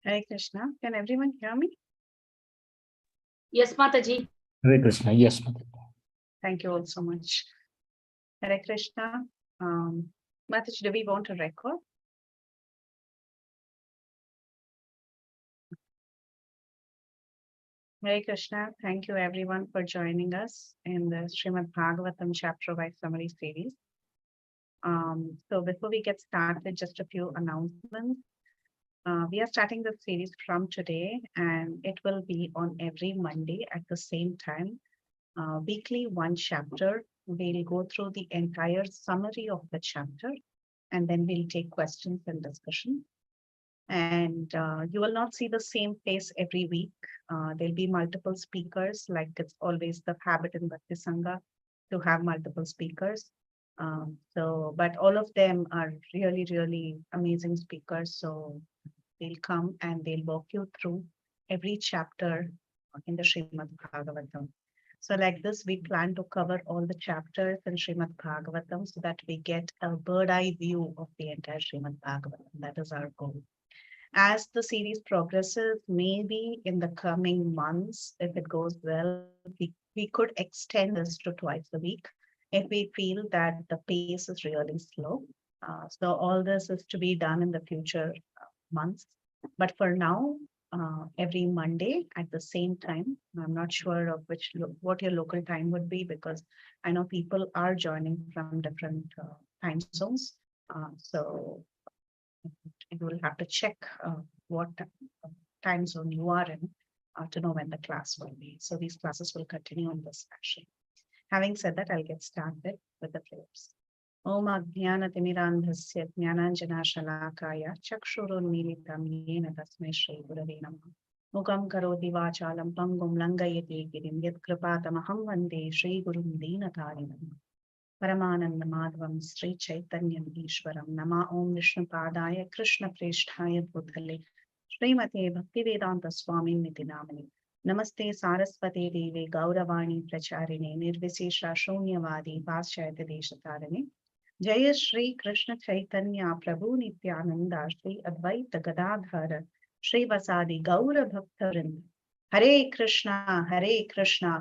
Hare Krishna. Can everyone hear me? Yes, Mataji. Hare Krishna. Yes, Mataji. Thank you all so much. Hare Krishna. Mataji, do we want to record? Hare Krishna. Thank you everyone for joining us in the Srimad Bhagavatam chapter-wise summary series. So before we get started, just a few announcements. We are starting the series from today, and it will be on every Monday at the same time. Weekly, one chapter. We'll go through the entire summary of the chapter, and then we'll take questions and discussion. And you will not see the same face every week. There'll be multiple speakers, like it's always the habit in Bhakti Sangha to have multiple speakers. But all of them are really, really amazing speakers. So they'll come and they'll walk you through every chapter in the Srimad Bhagavatam. So like this, we plan to cover all the chapters in Srimad Bhagavatam so that we get a bird eye view of the entire Srimad Bhagavatam. That is our goal. As the series progresses, maybe in the coming months, if it goes well, we could extend this to twice a week if we feel that the pace is really slow. So all this is to be done in the future months. But for now, every Monday at the same time, I'm not sure of what your local time would be, because I know people are joining from different time zones. So you will have to check what time zone you are in to know when the class will be. So these classes will continue in this fashion. Having said that, I'll get started with the prayers. Om Ajnanatimirandhasya Jnananjana Shalakaya Chakshurunmilitam Yena Tasmai Shri Gurave Namah. Mukam Karoti Vachalam Pangum Langayati Girim Yat Kripatamaham Vande Shri Gurum Deenatarinam. Paramananda Madhavam Sri Chaitanyam Ishwaram Nama Om Vishnu Padaya Krishna Presthaya Bhutale Srimate Bhaktivedanta Swami Niti Namani Namaste Saraswati Devi Gauravani Pracharine Nirvisesha Shunyavadi Paschayata Deshatarane Jaya Shri Krishna Chaitanya Prabhu Nityananda Shri Advaita Gadadhara Shri Vasadi Gaura Bhaktavrind Hare Krishna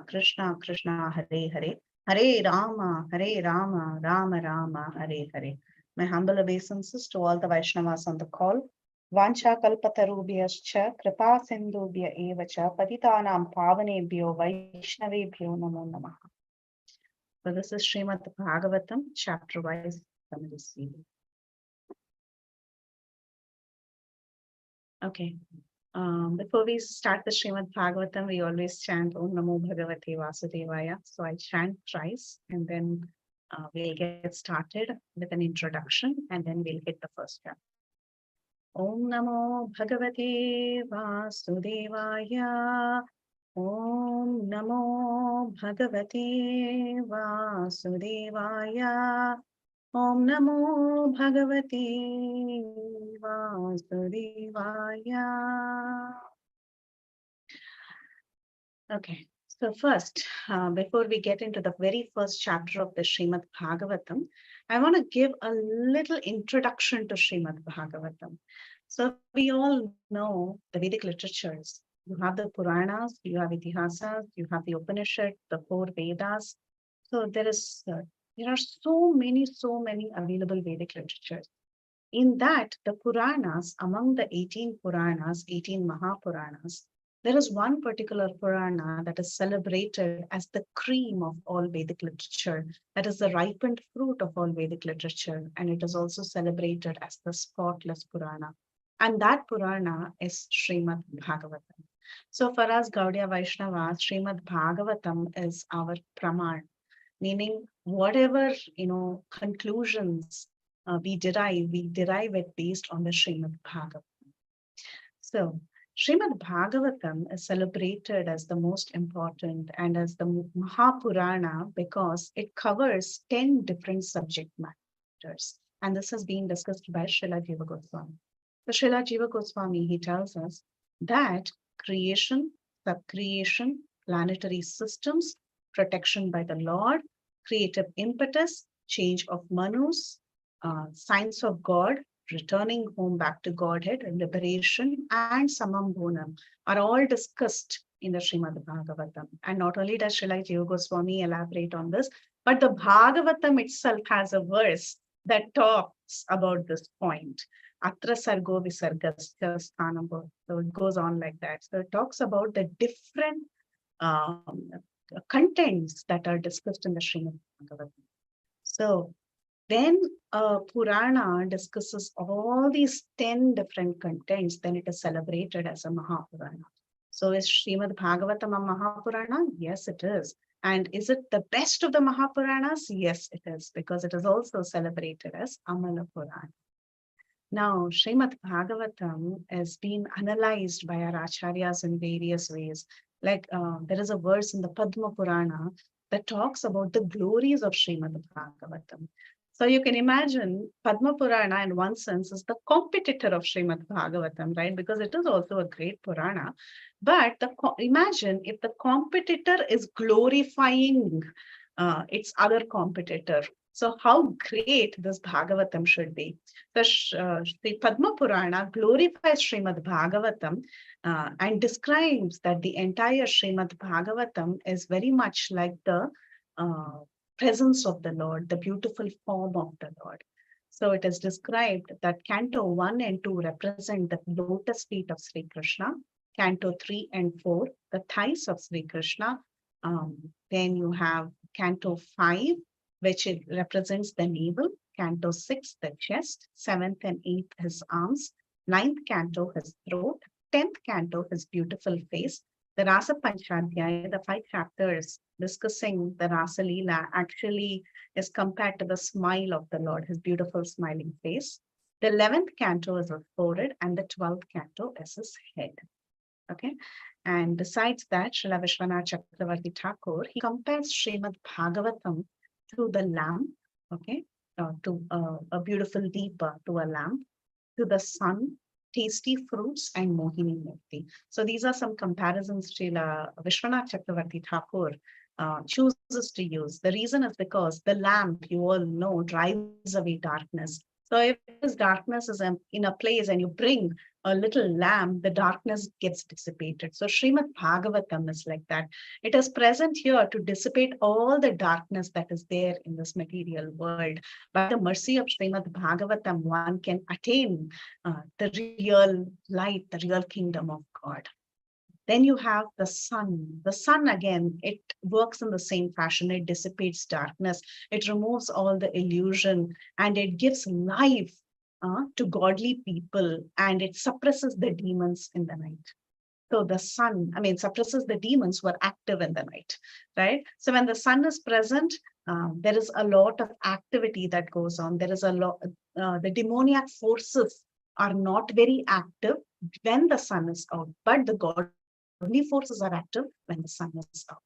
Krishna Krishna Hare Hare Hare Rama, Rama Rama, Hare Hare. My humble obeisances to all the Vaishnavas on the call. Vancha kalpatarubhyascha kripa sindhubhya evacha patitanam pavanebhyo vaishnavebhyo namo namaha. So this is Srimad Bhagavatam chapter-wise summary series. Okay. Before we start the Srimad Bhagavatam, we always chant Om Namo Bhagavate Vasudevaya. So I chant thrice, and then we'll get started with an introduction, and then we'll hit the first chapter. Om Namo Bhagavate Vasudevaya. Om Namo Bhagavate Vasudevaya. Om Namo Bhagavate Vasudevaya. Okay, so first, before we get into the very first chapter of the Srimad Bhagavatam, I want to give a little introduction to Srimad Bhagavatam. So we all know the Vedic literatures. You have the Puranas, you have Itihasas, you have the Upanishad, the four Vedas. So there are so many available Vedic literatures. In that, the Puranas, among the 18 Puranas, 18 Mahapuranas, there is one particular Purana that is celebrated as the cream of all Vedic literature, that is the ripened fruit of all Vedic literature, and it is also celebrated as the spotless Purana. And that Purana is Srimad Bhagavatam. So for us Gaudiya Vaishnavas, Srimad Bhagavatam is our Praman, meaning whatever conclusions we derive it based on the Srimad Bhagavatam. So Srimad Bhagavatam is celebrated as the most important and as the Mahapurana because it covers 10 different subject matters. And this has been discussed by Srila Jiva Goswami. So Srila Jiva Goswami, he tells us that creation, subcreation, planetary systems, protection by the Lord, creative impetus, change of manus, signs of God, returning home back to Godhead, liberation, and Samambhonam are all discussed in the Srimad Bhagavatam. And not only does Srila Jiva Goswami elaborate on this, but the Bhagavatam itself has a verse that talks about this point. Atra sargo visargasya sthanam. So it goes on like that. So it talks about the different contents that are discussed in the Srimad Bhagavatam. So then Purana discusses all these 10 different contents, then it is celebrated as a Mahapurana. So is Srimad Bhagavatam a Mahapurana? Yes, it is. And is it the best of the Mahapuranas? Yes, it is, because it is also celebrated as Amala Purana. Now, Srimad Bhagavatam has been analyzed by our acharyas in various ways. Like there is a verse in the Padma Purana that talks about the glories of Srimad Bhagavatam. So you can imagine Padma Purana in one sense is the competitor of Srimad Bhagavatam, right? Because it is also a great Purana. But imagine if the competitor is glorifying its other competitor. So how great this Bhagavatam should be. The Padma Purana glorifies Srimad Bhagavatam and describes that the entire Srimad Bhagavatam is very much like the presence of the Lord, the beautiful form of the Lord. So it is described that Canto 1 and 2 represent the lotus feet of Sri Krishna. Canto 3 and 4, the thighs of Sri Krishna. Then you have Canto 5, which it represents the navel. Canto 6, the chest. 7th and 8th, his arms. 9th canto, his throat. 10th canto, his beautiful face. The Rasa Panchadhyaya, the 5 chapters discussing the Rasa Leela, actually is compared to the smile of the Lord, his beautiful smiling face. The 11th canto is his forehead, and the 12th canto is his head. Okay. And besides that, Srila Vishwanath Chakravarti Thakur, he compares Srimad Bhagavatam to the lamp, okay, to a beautiful deepa, to a lamp, to the sun, tasty fruits, and Mohini Murti. So these are some comparisons Srila Vishwanath Chakravarti Thakur chooses to use. The reason is because the lamp, you all know, drives away darkness. So if this darkness is in a place and you bring a little lamp, the darkness gets dissipated. So Srimad Bhagavatam is like that. It is present here to dissipate all the darkness that is there in this material world. By the mercy of Srimad Bhagavatam, one can attain the real light, the real kingdom of God. Then you have the sun. The sun, again, it works in the same fashion. It dissipates darkness. It removes all the illusion, and it gives life to godly people, and it suppresses the demons in the night. So the sun, suppresses the demons who are active in the night, right? So when the sun is present, there is a lot of activity that goes on. There is a lot, the demoniac forces are not very active when the sun is out, but the godly forces are active when the sun is out.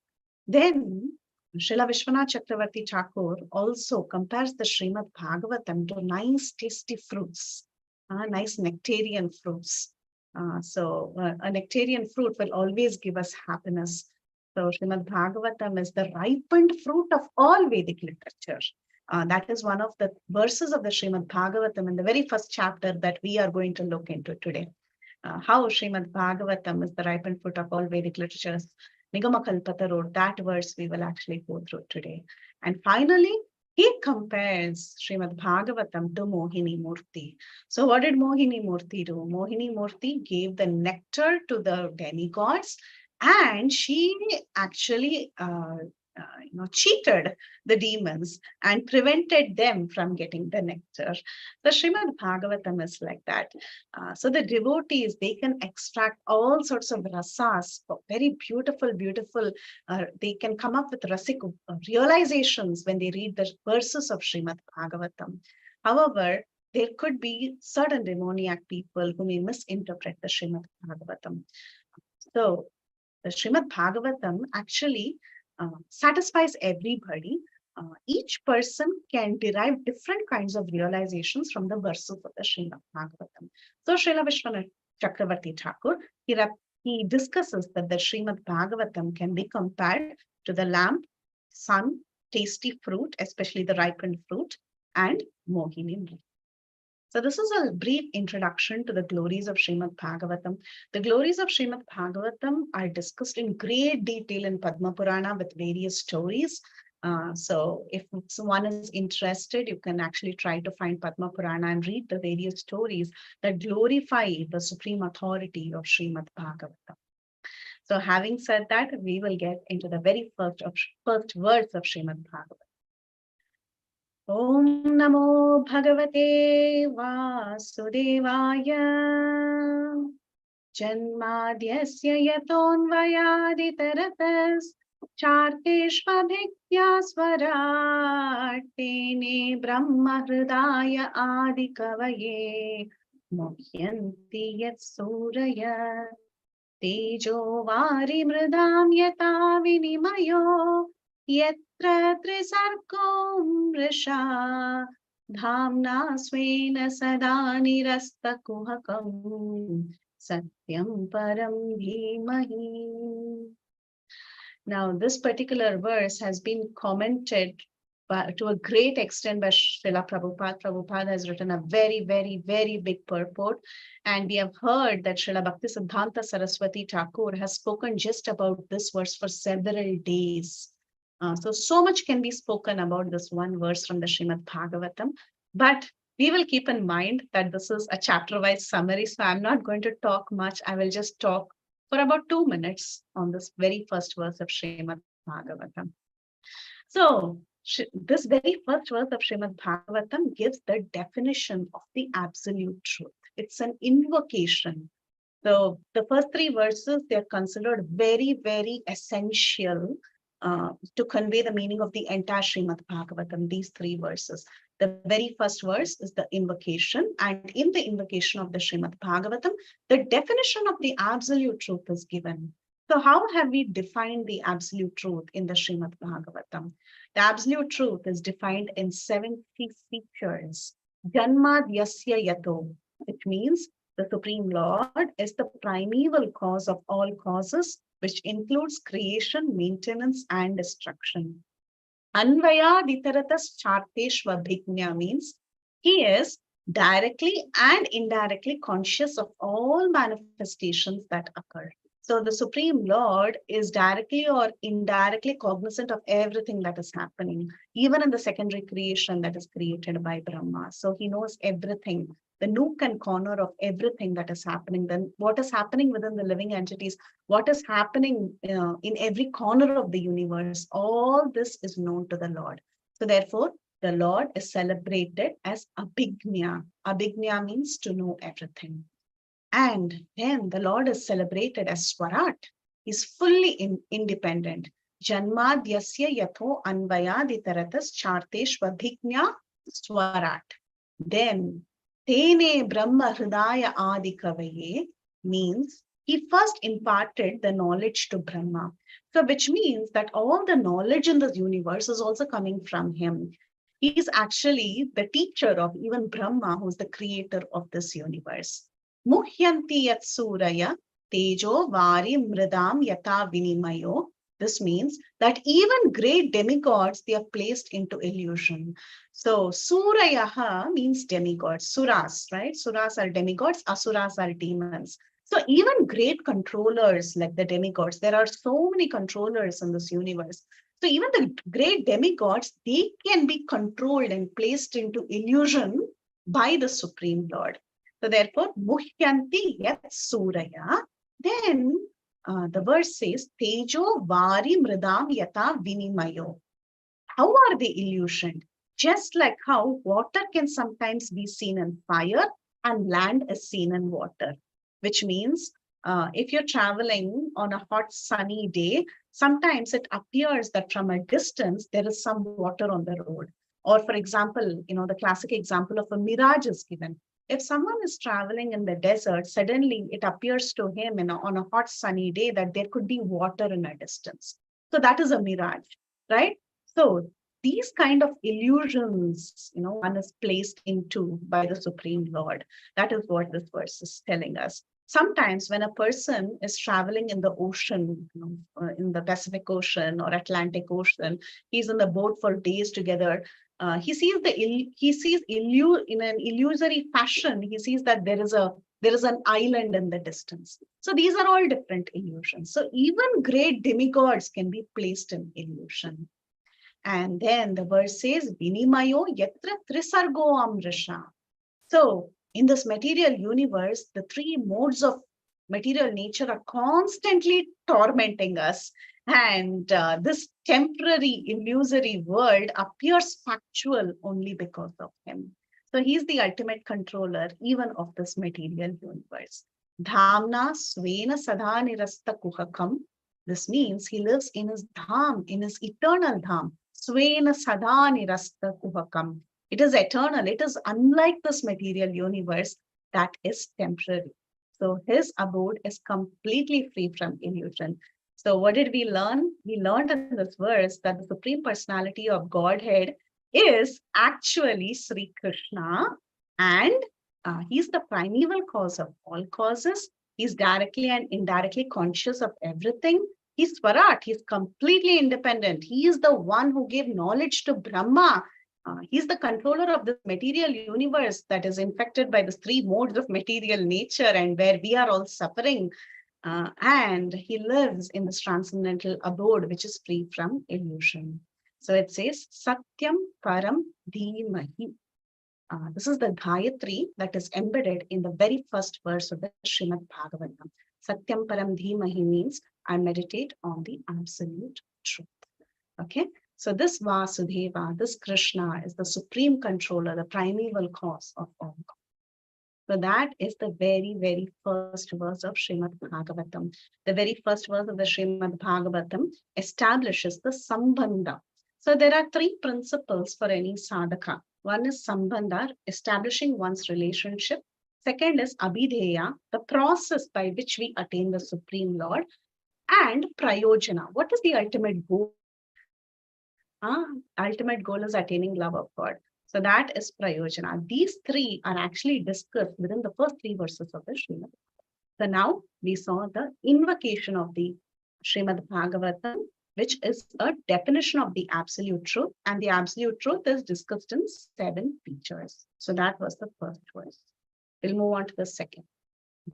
Then Srila Vishwanath Chakravarti Thakur also compares the Srimad Bhagavatam to nice tasty fruits, nice nectarian fruits. So a nectarian fruit will always give us happiness. So Srimad Bhagavatam is the ripened fruit of all Vedic literature. That is one of the verses of the Srimad Bhagavatam in the very first chapter that we are going to look into today. How Srimad Bhagavatam is the ripened fruit of all Vedic literatures. Nigamakalpata wrote that verse we will actually go through today. And finally, he compares Srimad Bhagavatam to Mohini Murti. So what did Mohini Murti do? Mohini Murti gave the nectar to the demigods, and she actually cheated the demons and prevented them from getting the nectar. The Srimad Bhagavatam is like that. So the devotees, they can extract all sorts of rasas, very beautiful, they can come up with rasic realizations when they read the verses of Srimad Bhagavatam. However, there could be certain demoniac people who may misinterpret the Srimad Bhagavatam. So the Srimad Bhagavatam actually satisfies everybody. Each person can derive different kinds of realizations from the verses of the Srimad Bhagavatam. So Srila Vishwanath Chakravarti Thakur, he discusses that the Srimad Bhagavatam can be compared to the lamp, sun, tasty fruit, especially the ripened fruit, and Mohini. So this is a brief introduction to the glories of Srimad Bhagavatam. The glories of Srimad Bhagavatam are discussed in great detail in Padma Purana with various stories. So if someone is interested, you can actually try to find Padma Purana and read the various stories that glorify the supreme authority of Srimad Bhagavatam. So having said that, we will get into the very first verse of Srimad Bhagavatam. Om Namo Bhagavate Vasudevaya Janmadyasya yatonvayaditaratas Charteshvabhikya swarat Tene Brahma Hridaya Adikavaye Muhyanti Yat Suraya Tejo Vari Mridam Yata Vinimayo Yatra Trisargo Mrisha Dhamna Svena Sada Nirasta Kuhakam Satyam Param Dhimahi. Now, this particular verse has been commented to a great extent by Srila Prabhupada. Prabhupada has written a very, very, very big purport. And we have heard that Srila Bhaktisiddhanta Saraswati Thakur has spoken just about this verse for several days. So much can be spoken about this one verse from the Srimad Bhagavatam. But we will keep in mind that this is a chapter-wise summary. So I'm not going to talk much. I will just talk for about 2 minutes on this very first verse of Srimad Bhagavatam. So this very first verse of Srimad Bhagavatam gives the definition of the absolute truth. It's an invocation. So the first 3 verses, they're considered very, very essential to convey the meaning of the entire Srimad Bhagavatam, these 3 verses. The very first verse is the invocation, and in the invocation of the Srimad Bhagavatam, the definition of the absolute truth is given. So how have we defined the absolute truth in the Srimad Bhagavatam? The absolute truth is defined in 70 features. Janmadyasya yato, which means the Supreme Lord is the primeval cause of all causes, which includes creation, maintenance, and destruction. Anvayaditaratas charteshvabhignya means he is directly and indirectly conscious of all manifestations that occur. So the Supreme Lord is directly or indirectly cognizant of everything that is happening, even in the secondary creation that is created by Brahma. So he knows everything, the nook and corner of everything that is happening, then what is happening within the living entities, what is happening in every corner of the universe, all this is known to the Lord. So therefore, the Lord is celebrated as Abhignya. Abhignya means to know everything. And then the Lord is celebrated as Swarat. He's fully independent. Janmadyasya yatho anvayaditaratas charteshvabhignya Swarat. Then Tene Brahma Hridaya Adikavaye means he first imparted the knowledge to Brahma. So which means that all the knowledge in the universe is also coming from him. He is actually the teacher of even Brahma, who's the creator of this universe. Muhyanti yat suraya tejo vari mridam yata vinimayo. This means that even great demigods, they are placed into illusion. So Surayaha means demigods, suras, right? Suras are demigods, asuras are demons. So even great controllers like the demigods, there are so many controllers in this universe. So even the great demigods, they can be controlled and placed into illusion by the Supreme Lord. So therefore, Muhyanti yat suraya. Then the verse says, Tejo vari mridam yata vinimayo. How are they illusioned? Just like how water can sometimes be seen in fire and land is seen in water, which means if you're traveling on a hot sunny day, sometimes it appears that from a distance, there is some water on the road. Or for example, the classic example of a mirage is given. If someone is traveling in the desert, suddenly it appears to him on a hot sunny day that there could be water in a distance. So that is a mirage, right? So these kind of illusions, one is placed into by the Supreme Lord. That is what this verse is telling us. Sometimes when a person is traveling in the ocean, in the Pacific Ocean or Atlantic Ocean, he's in the boat for days together. he sees in an illusory fashion. He sees that there is an island in the distance. So these are all different illusions. So even great demigods can be placed in illusion. And then the verse says, Vinimayo yatra trisargo amrisha. So in this material universe, the three modes of material nature are constantly tormenting us. And this temporary, illusory world appears factual only because of him. So he's the ultimate controller even of this material universe. Dhamna svena sada nirasta kuhakam. This means he lives in his dham, in his eternal dham. Svena sada nirasta kuhakam. It is eternal. It is unlike this material universe that is temporary. So his abode is completely free from illusion. So what did we learn? We learned in this verse that the Supreme Personality of Godhead is actually Sri Krishna, and he's the primeval cause of all causes. He's directly and indirectly conscious of everything. He's Swarat. He's completely independent. He is the one who gave knowledge to Brahma. He's the controller of this material universe that is infected by the three modes of material nature and where we are all suffering. And he lives in this transcendental abode, which is free from illusion. So it says, Satyam Param Dhimahi. This is the Gayatri that is embedded in the very first verse of the Srimad Bhagavatam. Satyam Param Dhimahi means I meditate on the absolute truth. Okay. So this Vasudeva, this Krishna is the supreme controller, the primeval cause of all. So that is the very, very first verse of Srimad Bhagavatam. The very first verse of the Srimad Bhagavatam establishes the Sambandha. So there are three principles for any sadhaka. One is Sambandha, establishing one's relationship. Second is Abhideya, the process by which we attain the Supreme Lord. And Prayojana, what is the ultimate goal? Ultimate goal is attaining love of God. So that is Prayojana. These three are actually discussed within the first three verses of the Srimad. So now we saw the invocation of the Srimad Bhagavatam, which is a definition of the absolute truth. And the absolute truth is discussed in 7 features. So that was the first verse. We'll move on to the second.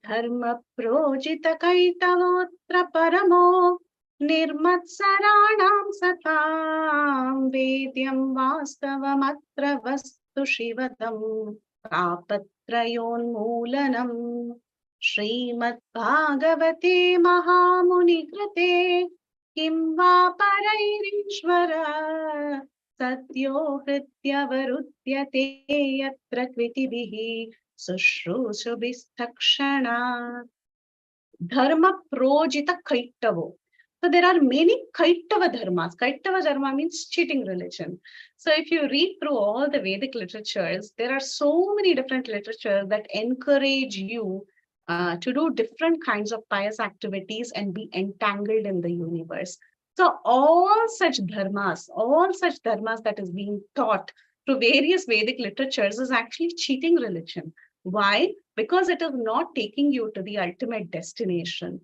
Dharma projita kaitavotra paramo Nirmatsaranam satam vedyam vastavamatra vastu shivadam kapatrayon moolanam Srimad Bhagavate Mahamuni Krate kim va parairishvara satyo hrityavarudyate yatra kvitibihi sushrusubhistakshana Dharma projita kaitavo. So there are many Kaitava dharmas. Kaitava dharma means cheating religion. So if you read through all the Vedic literatures, there are so many different literatures that encourage you to do different kinds of pious activities and be entangled in the universe. So all such dharmas that is being taught through various Vedic literatures is actually cheating religion. Why? Because it is not taking you to the ultimate destination.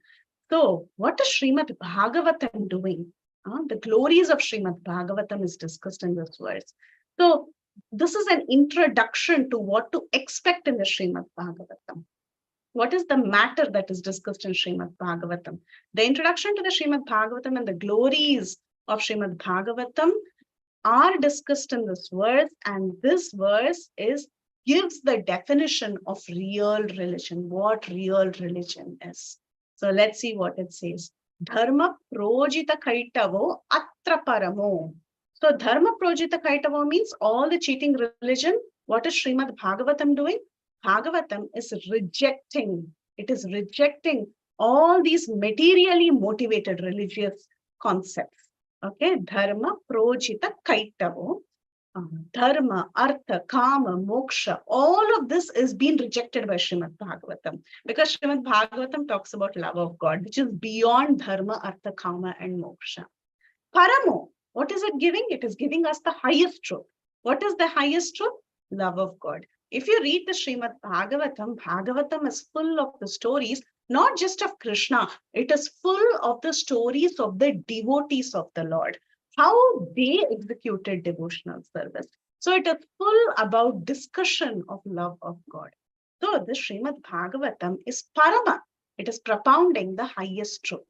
So what is Srimad Bhagavatam doing? The glories of Srimad Bhagavatam is discussed in this verse. So this is an introduction to what to expect in the Srimad Bhagavatam. What is the matter that is discussed in Srimad Bhagavatam? The introduction to the Srimad Bhagavatam and the glories of Srimad Bhagavatam are discussed in this verse, and this verse gives the definition of real religion, what real religion is. So let's see what it says. Dharma projita kaitavo atra paramo. So dharma projita kaitavo means all the cheating religion. What is Srimad Bhagavatam doing? Bhagavatam is rejecting. It is rejecting all these materially motivated religious concepts. Okay, dharma projita kaitavo. Dharma, artha, kama, moksha, all of this is being rejected by Srimad Bhagavatam because Srimad Bhagavatam talks about love of God, which is beyond dharma, artha, kama, and moksha. Paramo, what is it giving? It is giving us the highest truth. What is the highest truth? Love of God. If you read the Srimad Bhagavatam, Bhagavatam is full of the stories, not just of Krishna, it is full of the stories of the devotees of the Lord. How they executed devotional service. So it is full about discussion of love of God. So the Srimad Bhagavatam is Parama. It is propounding the highest truth.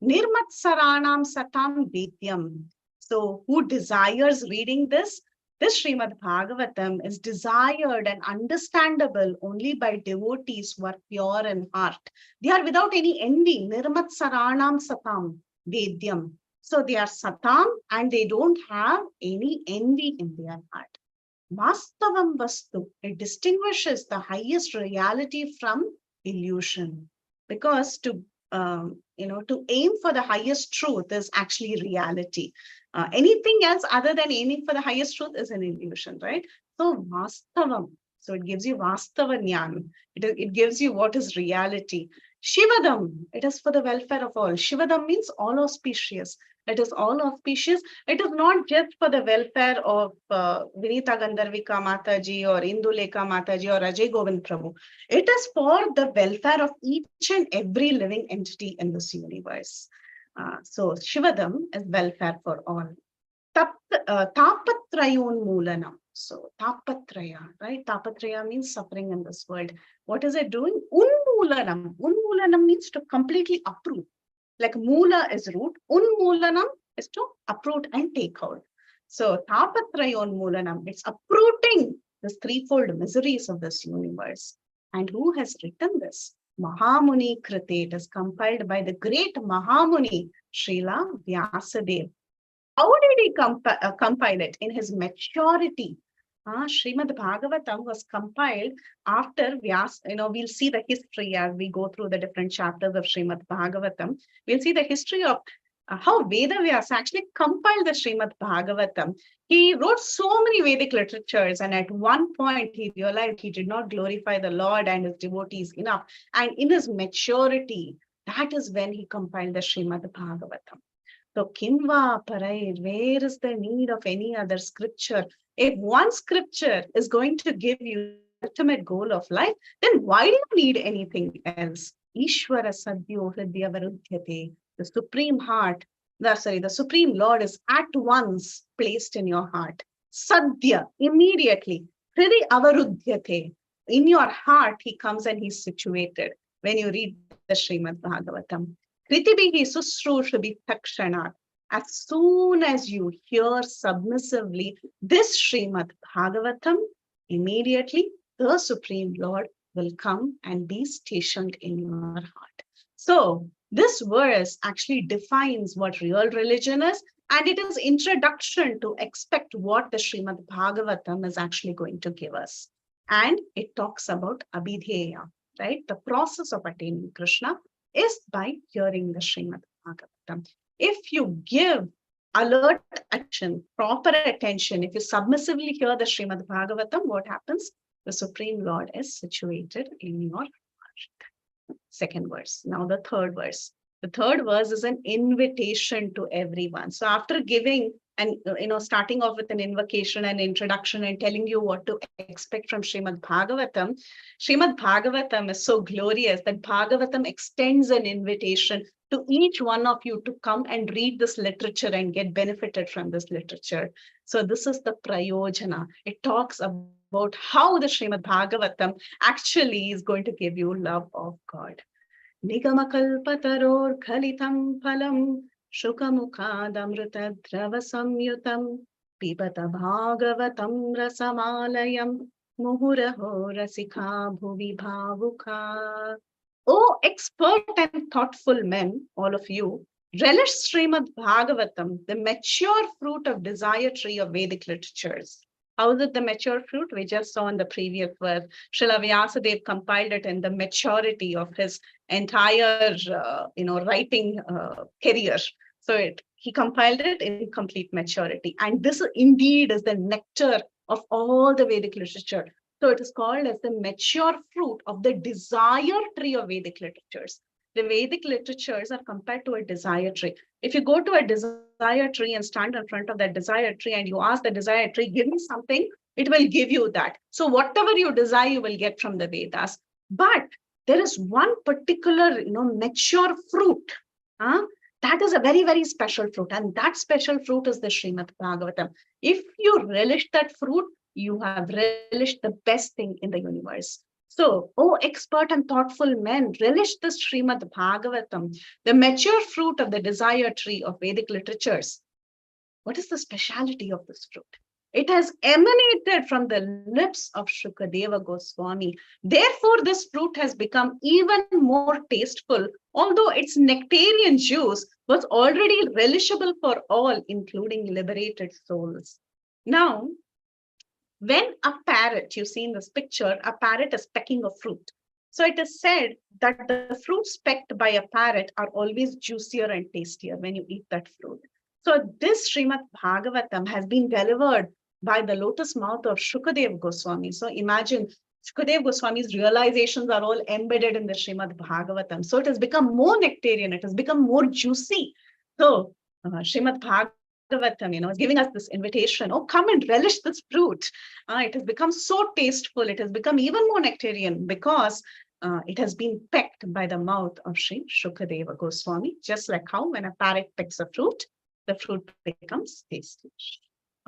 Nirmat Saranam Satam Vidyam. So who desires reading this? This Srimad Bhagavatam is desired and understandable only by devotees who are pure in heart. They are without any envy. Nirmat Saranam Satam Vedyam. So they are Satam and they don't have any envy in their heart. Vastavam Vastu. It distinguishes the highest reality from illusion. Because to aim for the highest truth is actually reality. Anything else other than aiming for the highest truth is an illusion, right? So Vastavam. So it gives you Vastava Jnana. It gives you what is reality. Shivadam. It is for the welfare of all. Shivadam means all auspicious. It is all auspicious. It is not just for the welfare of Vinita Gandharvika Mataji or Induleka Mataji or Ajay Govind Prabhu. It is for the welfare of each and every living entity in this universe. So Shivadam is welfare for all. Tapatrayon Mulanam. So Tapatraya, right? Tapatraya means suffering in this world. What is it doing? Unmulanam. Unmulanam means to completely uproot. Like Mula is root, Unmulanam is to uproot and take out. So Tapatrayon Mulanam, it's uprooting the threefold miseries of this universe. And who has written this? Mahamuni Krite. It is compiled by the great Mahamuni, Srila Vyasadeva. How did he compile it? In his maturity. Srimad Bhagavatam was compiled after Vyas. We'll see the history as we go through the different chapters of Srimad Bhagavatam. We'll see the history of how Veda Vyasa actually compiled the Srimad Bhagavatam. He wrote so many Vedic literatures, and at one point he realized he did not glorify the Lord and his devotees enough. And in his maturity, that is when he compiled the Srimad Bhagavatam. So Kimva Parai, where is the need of any other scripture? If one scripture is going to give you the ultimate goal of life, then why do you need anything else? Ishvara Sadhyo Hridya Varudhyate, the supreme heart, the supreme Lord is at once placed in your heart. Sadhya, immediately. Hridya Avarudhyate, in your heart, he comes and he's situated when you read the Srimad Bhagavatam. Kritibihi susrushabhi takshanat. As soon as you hear submissively this Srimad Bhagavatam, immediately the Supreme Lord will come and be stationed in your heart. So this verse actually defines what real religion is, and it is introduction to expect what the Srimad Bhagavatam is actually going to give us. And it talks about abhidheya, right? The process of attaining Krishna is by hearing the Srimad Bhagavatam. If you give alert attention, proper attention, if you submissively hear the Srimad Bhagavatam, what happens? The Supreme Lord is situated in your heart. Second verse. Now the third verse. The third verse is an invitation to everyone. So after giving and starting off with an invocation and introduction and telling you what to expect from Srimad Bhagavatam is so glorious that Bhagavatam extends an invitation to each one of you to come and read this literature and get benefited from this literature. So this is the prayojana. It talks about how the Srimad Bhagavatam actually is going to give you love of God. Nigamakalpataror khalitam phalam Shukamukadamrita samyutam Pibata Bhagavatam rasamalayam Muhuraho rasika bhuvi bhavuka. O expert and thoughtful men, all of you, relish Srimad Bhagavatam, the mature fruit of desire tree of Vedic literatures. How is it the mature fruit? We just saw in the previous verse. Srila Vyasadeva compiled it in the maturity of his entire, writing career. So he compiled it in complete maturity. And this indeed is the nectar of all the Vedic literature. So it is called as the mature fruit of the desire tree of Vedic literatures. The Vedic literatures are compared to a desire tree. If you go to a desire tree and stand in front of that desire tree and you ask the desire tree, give me something, it will give you that. So whatever you desire, you will get from the Vedas. But there is one particular, mature fruit That is a very, very special fruit. And that special fruit is the Srimad Bhagavatam. If you relish that fruit, you have relished the best thing in the universe. So, oh expert and thoughtful men, relish this Srimad Bhagavatam, the mature fruit of the desire tree of Vedic literatures. What is the speciality of this fruit? It has emanated from the lips of Shukadeva Goswami. Therefore, this fruit has become even more tasteful, although its nectarian juice was already relishable for all, including liberated souls. Now, when a parrot, you see in this picture, a parrot is pecking a fruit. So it is said that the fruits pecked by a parrot are always juicier and tastier when you eat that fruit. So this Srimad Bhagavatam has been delivered by the lotus mouth of Shukadev Goswami. So imagine Shukadev Goswami's realizations are all embedded in the Srimad Bhagavatam. So it has become more nectarian, it has become more juicy. So Srimad Bhagavatam, is giving us this invitation. Oh, come and relish this fruit. It has become so tasteful. It has become even more nectarian because it has been pecked by the mouth of Sri Shukadeva Goswami, just like how when a parrot pecks a fruit, the fruit becomes tasty.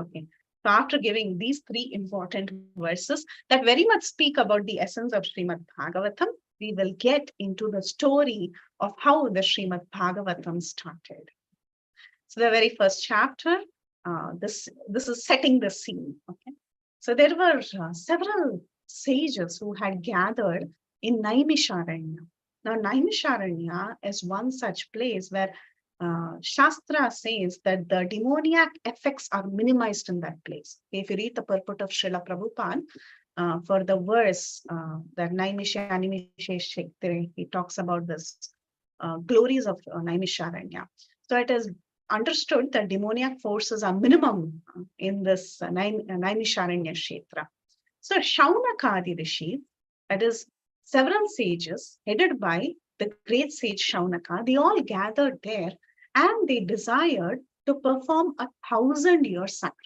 Okay. So after giving these three important verses that very much speak about the essence of Srimad Bhagavatam, we will get into the story of how the Srimad Bhagavatam started. So the very first chapter, this is setting the scene. Okay, so there were several sages who had gathered in Naimisharanya. Now, Naimisharanya is one such place where Shastra says that the demoniac effects are minimized in that place. If you read the purport of Srila Prabhupada, for the verse that Naimisha Animishe, he talks about this glories of Naimisharanya. So it is understood that demoniac forces are minimum in this Naimisharanya Kshetra. So Shaunakadi Rishi, that is several sages headed by the great sage Shaunaka, they all gathered there and they desired to perform 1,000-year sacrifice.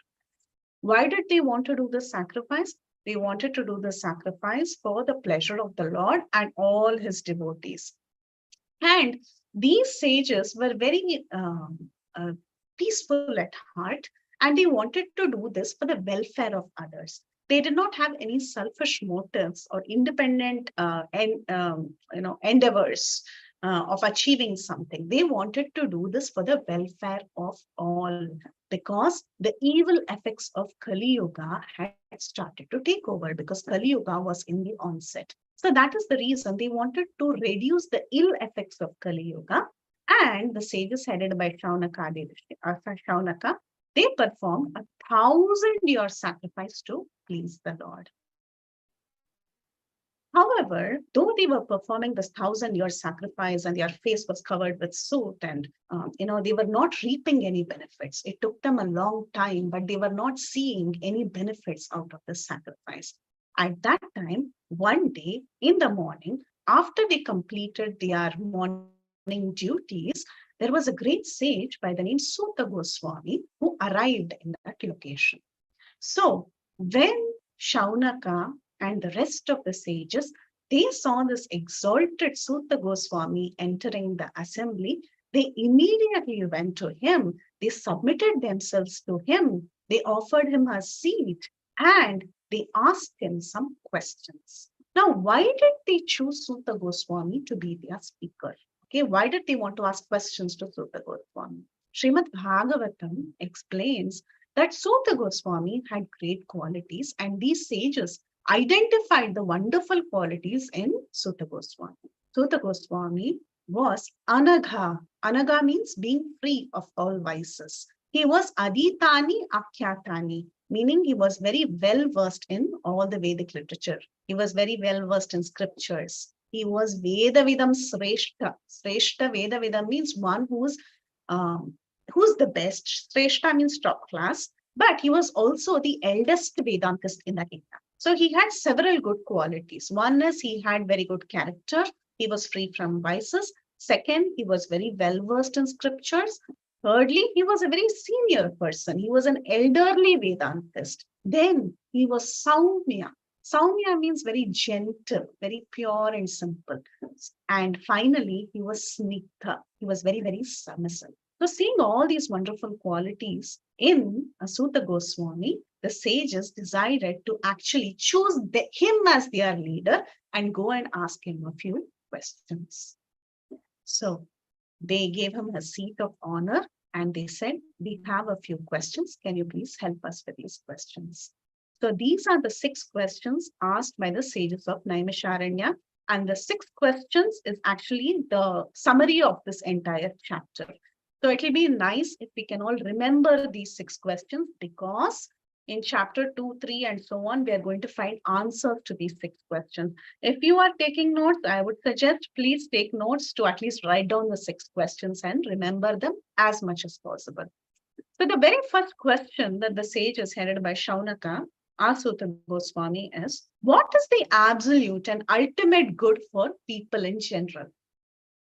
Why did they want to do the sacrifice? They wanted to do the sacrifice for the pleasure of the Lord and all his devotees. And these sages were very peaceful at heart, and they wanted to do this for the welfare of others. They did not have any selfish motives or independent endeavors of achieving something. They wanted to do this for the welfare of all, because the evil effects of Kali Yuga had started to take over, because Kali Yuga was in the onset. So that is the reason they wanted to reduce the ill effects of Kali Yuga. And the sages headed by Shaunaka, they performed 1,000-year sacrifice to please the Lord. However, though they were performing this 1,000-year sacrifice and their face was covered with soot and, they were not reaping any benefits. It took them a long time, but they were not seeing any benefits out of the sacrifice. At that time, one day in the morning, after they completed their morning duties, there was a great sage by the name Suta Goswami who arrived in that location. So when Shaunaka and the rest of the sages, they saw this exalted Suta Goswami entering the assembly, they immediately went to him, they submitted themselves to him, they offered him a seat, and they asked him some questions. Now, why did they choose Suta Goswami to be their speaker? Okay, why did they want to ask questions to Suta Goswami? Srimad Bhagavatam explains that Suta Goswami had great qualities, and these sages identified the wonderful qualities in Suta Goswami. Suta Goswami was Anagha. Anagha means being free of all vices. He was Aditani Akhyatani, meaning he was very well versed in all the Vedic literature. He was very well versed in scriptures. He was Vedavidam Sreshta. Sreshta Vedavidam means one who's the best. Sreshta means top class, but he was also the eldest Vedantist in the kingdom. So he had several good qualities. One is he had very good character. He was free from vices. Second, he was very well versed in scriptures. Thirdly, he was a very senior person. He was an elderly Vedantist. Then he was Saumya. Saumya means very gentle, very pure and simple. And finally, he was snigdha. He was very, very submissive. So seeing all these wonderful qualities in Asuta Goswami, the sages decided to actually choose him as their leader and go and ask him a few questions. So they gave him a seat of honor and they said, we have a few questions. Can you please help us with these questions? So these are the 6 questions asked by the sages of Naimisharanya. And the 6 questions is actually the summary of this entire chapter. So it will be nice if we can all remember these 6 questions, because in chapter 2, 3, and so on, we are going to find answers to these 6 questions. If you are taking notes, I would suggest please take notes to at least write down the 6 questions and remember them as much as possible. So the very first question that the sages headed by Shaunaka asked Sutta Goswami is, what is the absolute and ultimate good for people in general?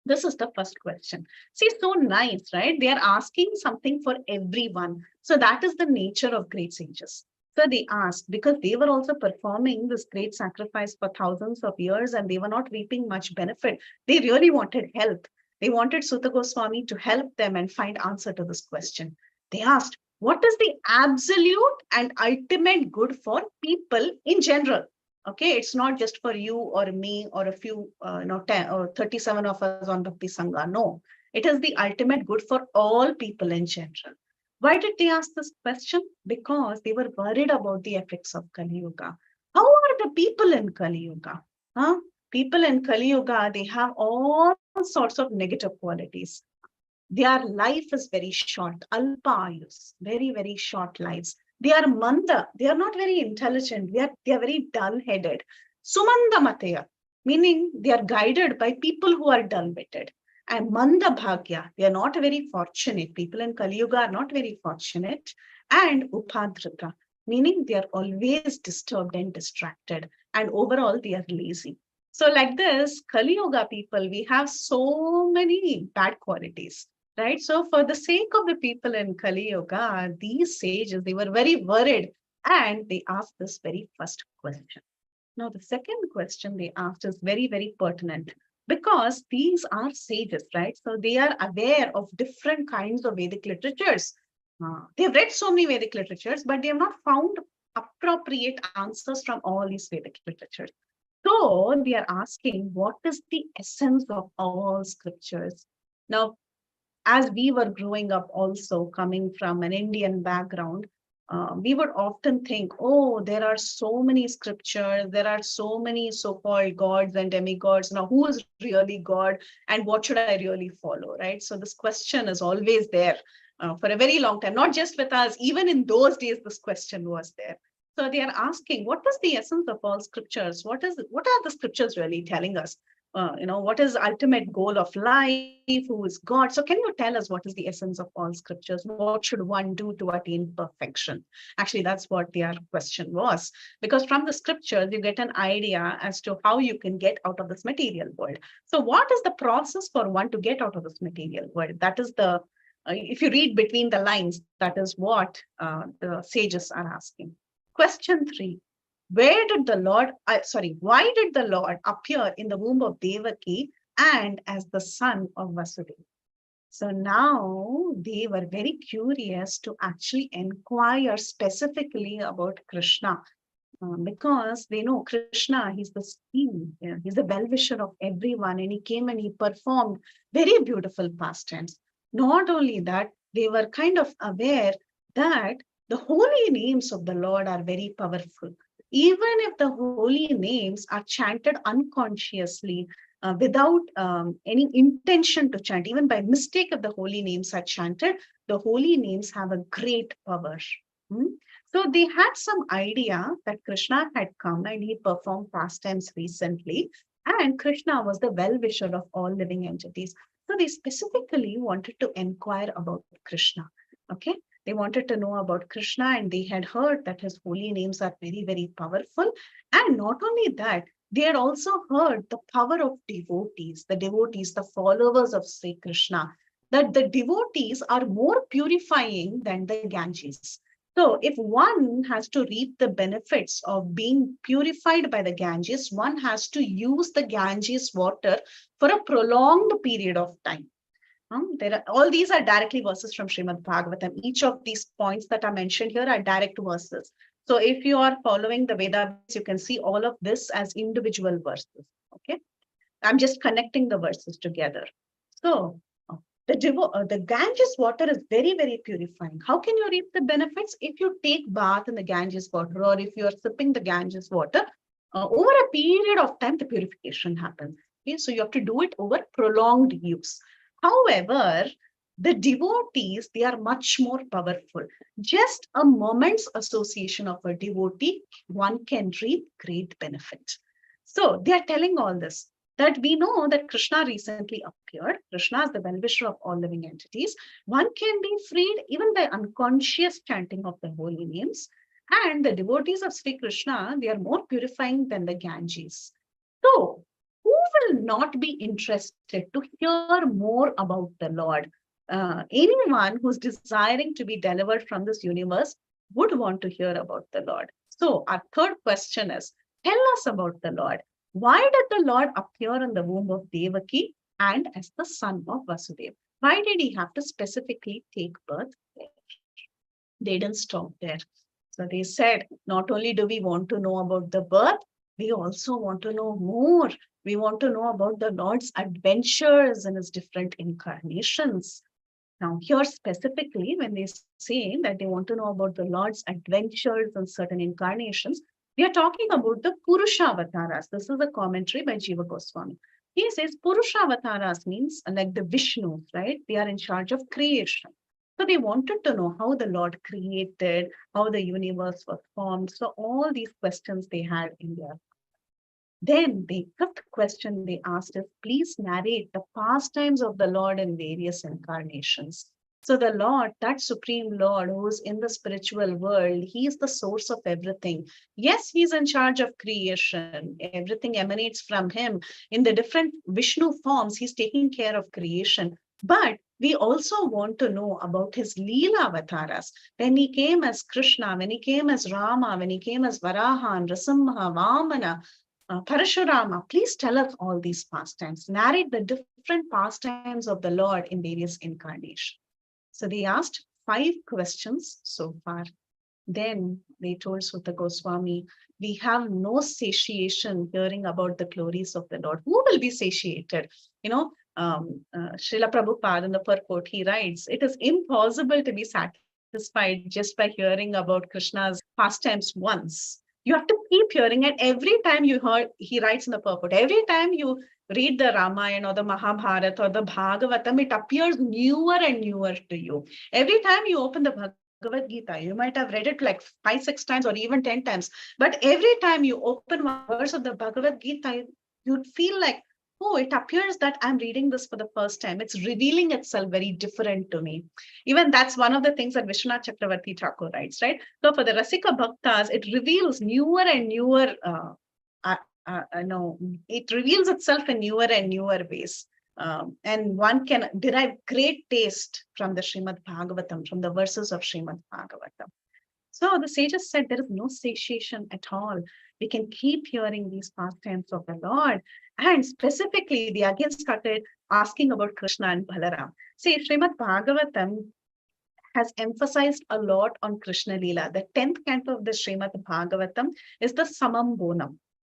This is the first question. See, so nice, right? They are asking something for everyone. So that is the nature of great sages. So they asked, because they were also performing this great sacrifice for thousands of years and they were not reaping much benefit. They really wanted help. They wanted Sutta Goswami to help them and find answer to this question. They asked, what is the absolute and ultimate good for people in general? Okay, it's not just for you or me or a few, 10 or 37 of us on Bhakti Sangha. No, it is the ultimate good for all people in general. Why did they ask this question? Because they were worried about the effects of Kali Yuga. How are the people in Kali Yuga? Huh? People in Kali Yuga, they have all sorts of negative qualities. Their life is very short, alpayus, very, very short lives. They are manda, they are not very intelligent, they are very dull-headed. Sumanda mataya, meaning they are guided by people who are dull-witted. And manda bhagya, they are not very fortunate. People in Kali Yuga are not very fortunate. And upadhrita, meaning they are always disturbed and distracted. And overall, they are lazy. So like this, Kali Yuga people, we have so many bad qualities. Right. So for the sake of the people in Kali Yuga, these sages, they were very worried and they asked this very first question. Now, the second question they asked is very, very pertinent because these are sages, right? So they are aware of different kinds of Vedic literatures. They've read so many Vedic literatures, but they have not found appropriate answers from all these Vedic literatures. So they are asking, what is the essence of all scriptures? Now, as we were growing up also coming from an Indian background, we would often think, oh, there are so many scriptures, there are so many so-called gods and demigods. Now, who is really God and what should I really follow, right? So this question is always there for a very long time, not just with us, even in those days, this question was there. So they are asking, what is the essence of all scriptures? What are the scriptures really telling us? What is the ultimate goal of life? Who is God? So can you tell us what is the essence of all scriptures? What should one do to attain perfection? Actually, that's what their question was. Because from the scriptures, you get an idea as to how you can get out of this material world. So what is the process for one to get out of this material world? That is if you read between the lines, that is what the sages are asking. Question 3. Why did the Lord appear in the womb of Devaki and as the son of Vasudeva? So now they were very curious to actually inquire specifically about Krishna. Because they know Krishna, he's the king, he's the well-wisher of everyone, and he came and he performed very beautiful pastimes. Not only that, they were kind of aware that the holy names of the Lord are very powerful. Even if the holy names are chanted unconsciously, without any intention to chant, even by mistake, if the holy names are chanted, the holy names have a great power. So they had some idea that Krishna had come and he performed pastimes recently, and Krishna was the well-wisher of all living entities. So they specifically wanted to inquire about Krishna. Okay. They wanted to know about Krishna and they had heard that his holy names are very, very powerful. And not only that, they had also heard the power of devotees, the followers of Sri Krishna, that the devotees are more purifying than the Ganges. So if one has to reap the benefits of being purified by the Ganges, one has to use the Ganges water for a prolonged period of time. All these are directly verses from Srimad Bhagavatam. Each of these points that are mentioned here are direct verses. So if you are following the Vedas, you can see all of this as individual verses. Okay, I'm just connecting the verses together. So the Ganges water is very, very purifying. How can you reap the benefits? If you take bath in the Ganges water, or if you are sipping the Ganges water, over a period of time, the purification happens. Okay, so you have to do it over prolonged use. However, the devotees, they are much more powerful. Just a moment's association of a devotee, one can reap great benefit. So they are telling all this, that we know that Krishna recently appeared. Krishna is the well-wisher of all living entities. One can be freed even by unconscious chanting of the holy names. And the devotees of Sri Krishna, they are more purifying than the Ganges. So, who will not be interested to hear more about the Lord? Anyone who's desiring to be delivered from this universe would want to hear about the Lord. So, our third question is, tell us about the Lord. Why did the Lord appear in the womb of Devaki and as the son of Vasudeva? Why did he have to specifically take birth there? They didn't stop there. So they said, not only do we want to know about the birth, we also want to know more. We want to know about the Lord's adventures in his different incarnations. Now, here specifically, when they say that they want to know about the Lord's adventures in certain incarnations, we are talking about the Purusha avatars. This is a commentary by Jiva Goswami. He says Purusha avatars means like the Vishnus, right? They are in charge of creation. So they wanted to know how the Lord created, how the universe was formed. So all these questions they had in their. Then the fifth question they asked is, please narrate the pastimes of the Lord in various incarnations. So the Lord, that Supreme Lord who is in the spiritual world, he is the source of everything. Yes, he's in charge of creation. Everything emanates from him. In the different Vishnu forms, he's taking care of creation. But we also want to know about his Leela avatars. When he came as Krishna, when he came as Rama, when he came as Varaha, Nrasimha, Vamana, Parashurama, please tell us all these pastimes. Narrate the different pastimes of the Lord in various incarnations. So they asked 5 questions so far. Then they told Sutta Goswami, we have no satiation hearing about the glories of the Lord. Who will be satiated? Srila Prabhupada in the purport, he writes, it is impossible to be satisfied just by hearing about Krishna's pastimes once. You have to keep hearing it every time you heard, he writes in the purport, every time you read the Ramayana or the Mahabharata or the Bhagavatam, it appears newer and newer to you. Every time you open the Bhagavad Gita, you might have read it like 5, 6 times or even 10 times. But every time you open one verse of the Bhagavad Gita, you'd feel like, oh, it appears that I'm reading this for the first time. It's revealing itself very different to me. Even that's one of the things that Vishwanath Chakravarti Thakur writes, right? So for the Rasika Bhaktas, it reveals newer and newer, it reveals itself in newer and newer ways. And one can derive great taste from the Srimad Bhagavatam, from the verses of Srimad Bhagavatam. So the sages said there is no satiation at all. We can keep hearing these pastimes of the Lord. And specifically, they again started asking about Krishna and Balaram. See, Srimad Bhagavatam has emphasized a lot on Krishna Leela. The 10th canto of the Srimad Bhagavatam is the Samam Bonam.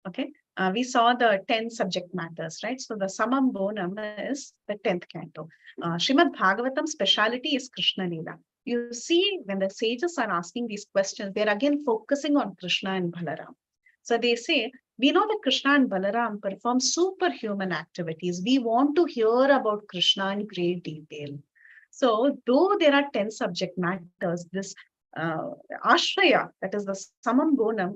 Okay, we saw the 10 subject matters, right? So the Samam Bonam is the 10th canto. Srimad Bhagavatam's speciality is Krishna Leela. You see, when the sages are asking these questions, they're again focusing on Krishna and Balaram. So they say, we know that Krishna and Balaram perform superhuman activities. We want to hear about Krishna in great detail. So though there are 10 subject matters, this Ashraya, that is the Samam Bonam,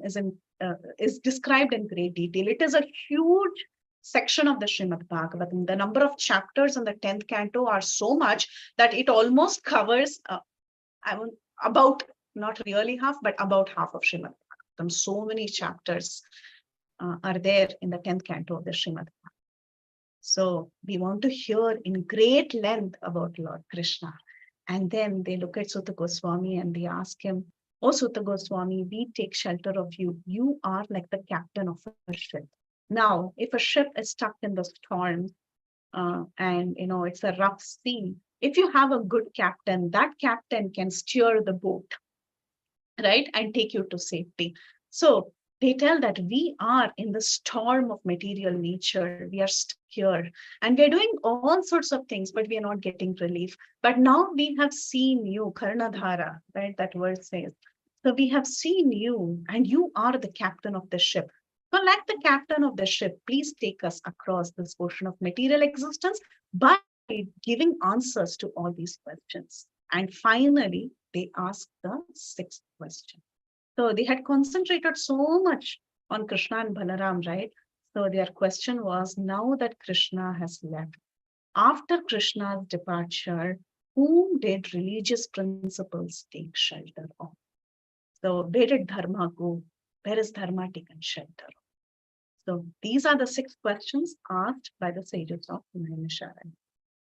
is described in great detail. It is a huge section of the Srimad Bhagavatam. The number of chapters in the 10th canto are so much that it almost covers about, not really half, but about half of Srimad Bhagavatam. So many chapters are there in the 10th canto of the Srimad Bhagavatam. So we want to hear in great length about Lord Krishna. And then they look at Sutta Goswami and they ask him, O Sutta Goswami, we take shelter of you. You are like the captain of a ship. Now, if a ship is stuck in the storm and it's a rough sea, if you have a good captain, that captain can steer the boat, right, and take you to safety. So they tell that we are in the storm of material nature. We are stuck here and we're doing all sorts of things, but we are not getting relief. But now we have seen you, Karnadhara, right? That word says. So we have seen you, and you are the captain of the ship. So, like the captain of the ship, please take us across this ocean of material existence by giving answers to all these questions. And finally, they ask the sixth question. So they had concentrated so much on Krishna and Balaram, right? So their question was, now that Krishna has left, after Krishna's departure, whom did religious principles take shelter of? So where did Dharma go? Where is Dharma taken shelter of? So these are the six questions asked by the sages of Naimisharanya.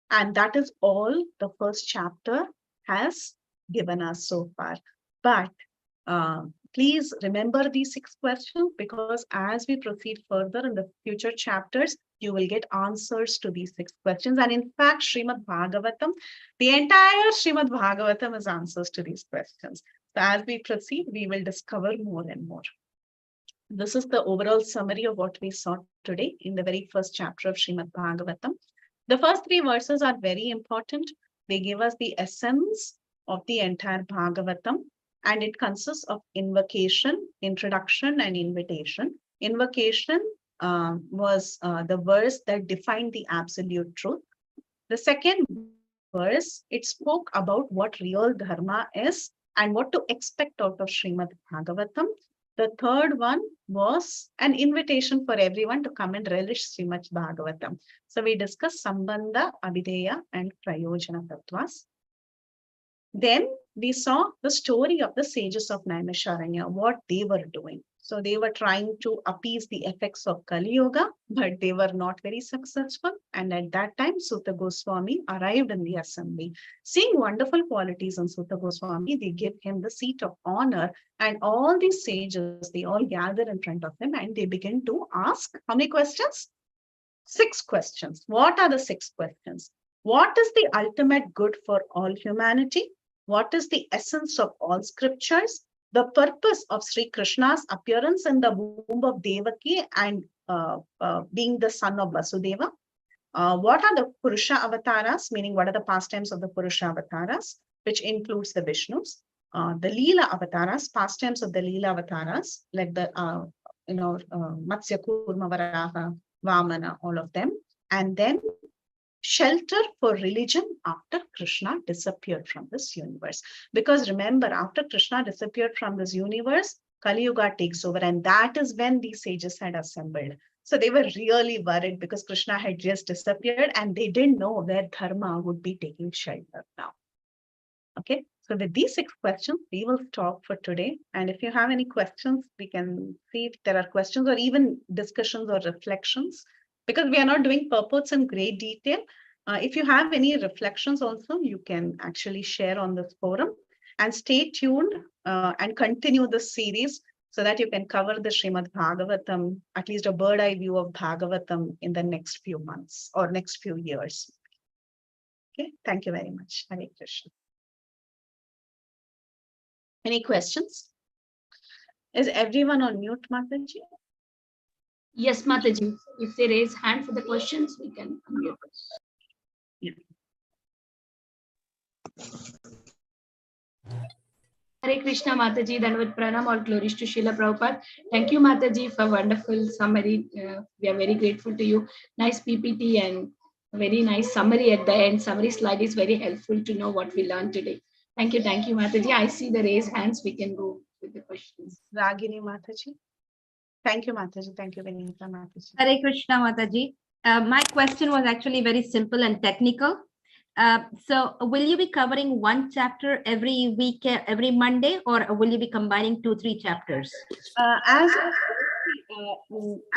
And that is all the first chapter has given us so far. But please remember these six questions, because as we proceed further in the future chapters, you will get answers to these six questions. And in fact, Srimad Bhagavatam, the entire Srimad Bhagavatam is answers to these questions. So as we proceed, we will discover more and more. This is the overall summary of what we saw today in the very first chapter of Srimad Bhagavatam. The first three verses are very important. They give us the essence of the entire Bhagavatam, and it consists of invocation, introduction, and invitation. Invocation was the verse that defined the absolute truth. The second verse, it spoke about what real dharma is and what to expect out of Srimad Bhagavatam. The third one was an invitation for everyone to come and relish Srimad Bhagavatam. So we discussed Sambandha, Abhideya, and Prayojana Tattvas. Then we saw the story of the sages of Naimisharanya, what they were doing. So they were trying to appease the effects of Kali Yuga, but they were not very successful. And at that time, Sutta Goswami arrived in the assembly. Seeing wonderful qualities in Sutta Goswami, they give him the seat of honor. And all these sages, they all gather in front of him and they begin to ask how many questions? 6 questions. What are the 6 questions? What is the ultimate good for all humanity? What is the essence of all scriptures? The purpose of Sri Krishna's appearance in the womb of Devaki and being the son of Vasudeva. What are the Purusha avatars, meaning what are the pastimes of the Purusha avatars, which includes the Vishnus. The Leela avatars, pastimes of the Leela avatars, like the Matsya, Kurma, Varaha, Vamana, all of them. And then shelter for religion after Krishna disappeared from this universe. Because remember, after Krishna disappeared from this universe, Kali Yuga takes over, and that is when these sages had assembled. So they were really worried because Krishna had just disappeared and they didn't know where Dharma would be taking shelter now. Okay, so with these 6 questions, we will stop for today. And if you have any questions, we can see if there are questions or even discussions or reflections, because we are not doing purports in great detail. If you have any reflections also, you can actually share on this forum, and stay tuned and continue this series so that you can cover the Srimad Bhagavatam, at least a bird eye view of Bhagavatam in the next few months or next few years. Okay, thank you very much. Hare Krishna. Any questions? Is everyone on mute, Mataji? Yes, Mataji. If they raise hand for the questions, we can unmute. Yeah. Hare Krishna, Mataji. Dandavat Pranam, all glories to Srila Prabhupada. Thank you, Mataji, for wonderful summary. We are very grateful to you. Nice PPT and very nice summary at the end. Summary slide is very helpful to know what we learned today. Thank you, Mataji. I see the raised hands. We can go with the questions. Ragini Mataji. Thank you, Mataji. Thank you, Vinita Mataji. Hare Krishna, Mataji. My question was actually very simple and technical. So will you be covering one chapter every week, every Monday, or will you be combining 2-3 chapters? I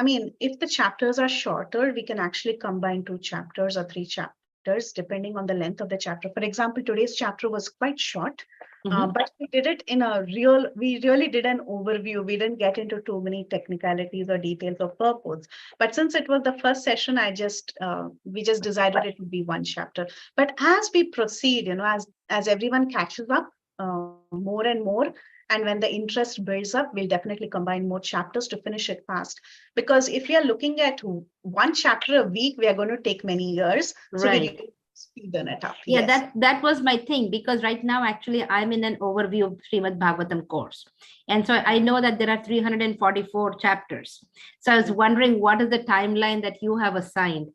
mean, if the chapters are shorter, we can actually combine 2 chapters or 3 chapters. chapters depending on the length of the chapter. For example, today's chapter was quite short, Mhm. but we did it in we really did an overview. We didn't get into too many technicalities or details of purpose. But since it was the first session, we just decided it would be one chapter. But as we proceed, as everyone catches up more and more, and when the interest builds up, we'll definitely combine more chapters to finish it fast. Because if we are looking at one chapter a week, we are going to take many years. So Right. we'll speeden it up. Yeah, Yes. that was my thing, because right now actually I'm in an overview of Srimad Bhagavatam course. And so I know that there are 344 chapters. So I was wondering what is the timeline that you have assigned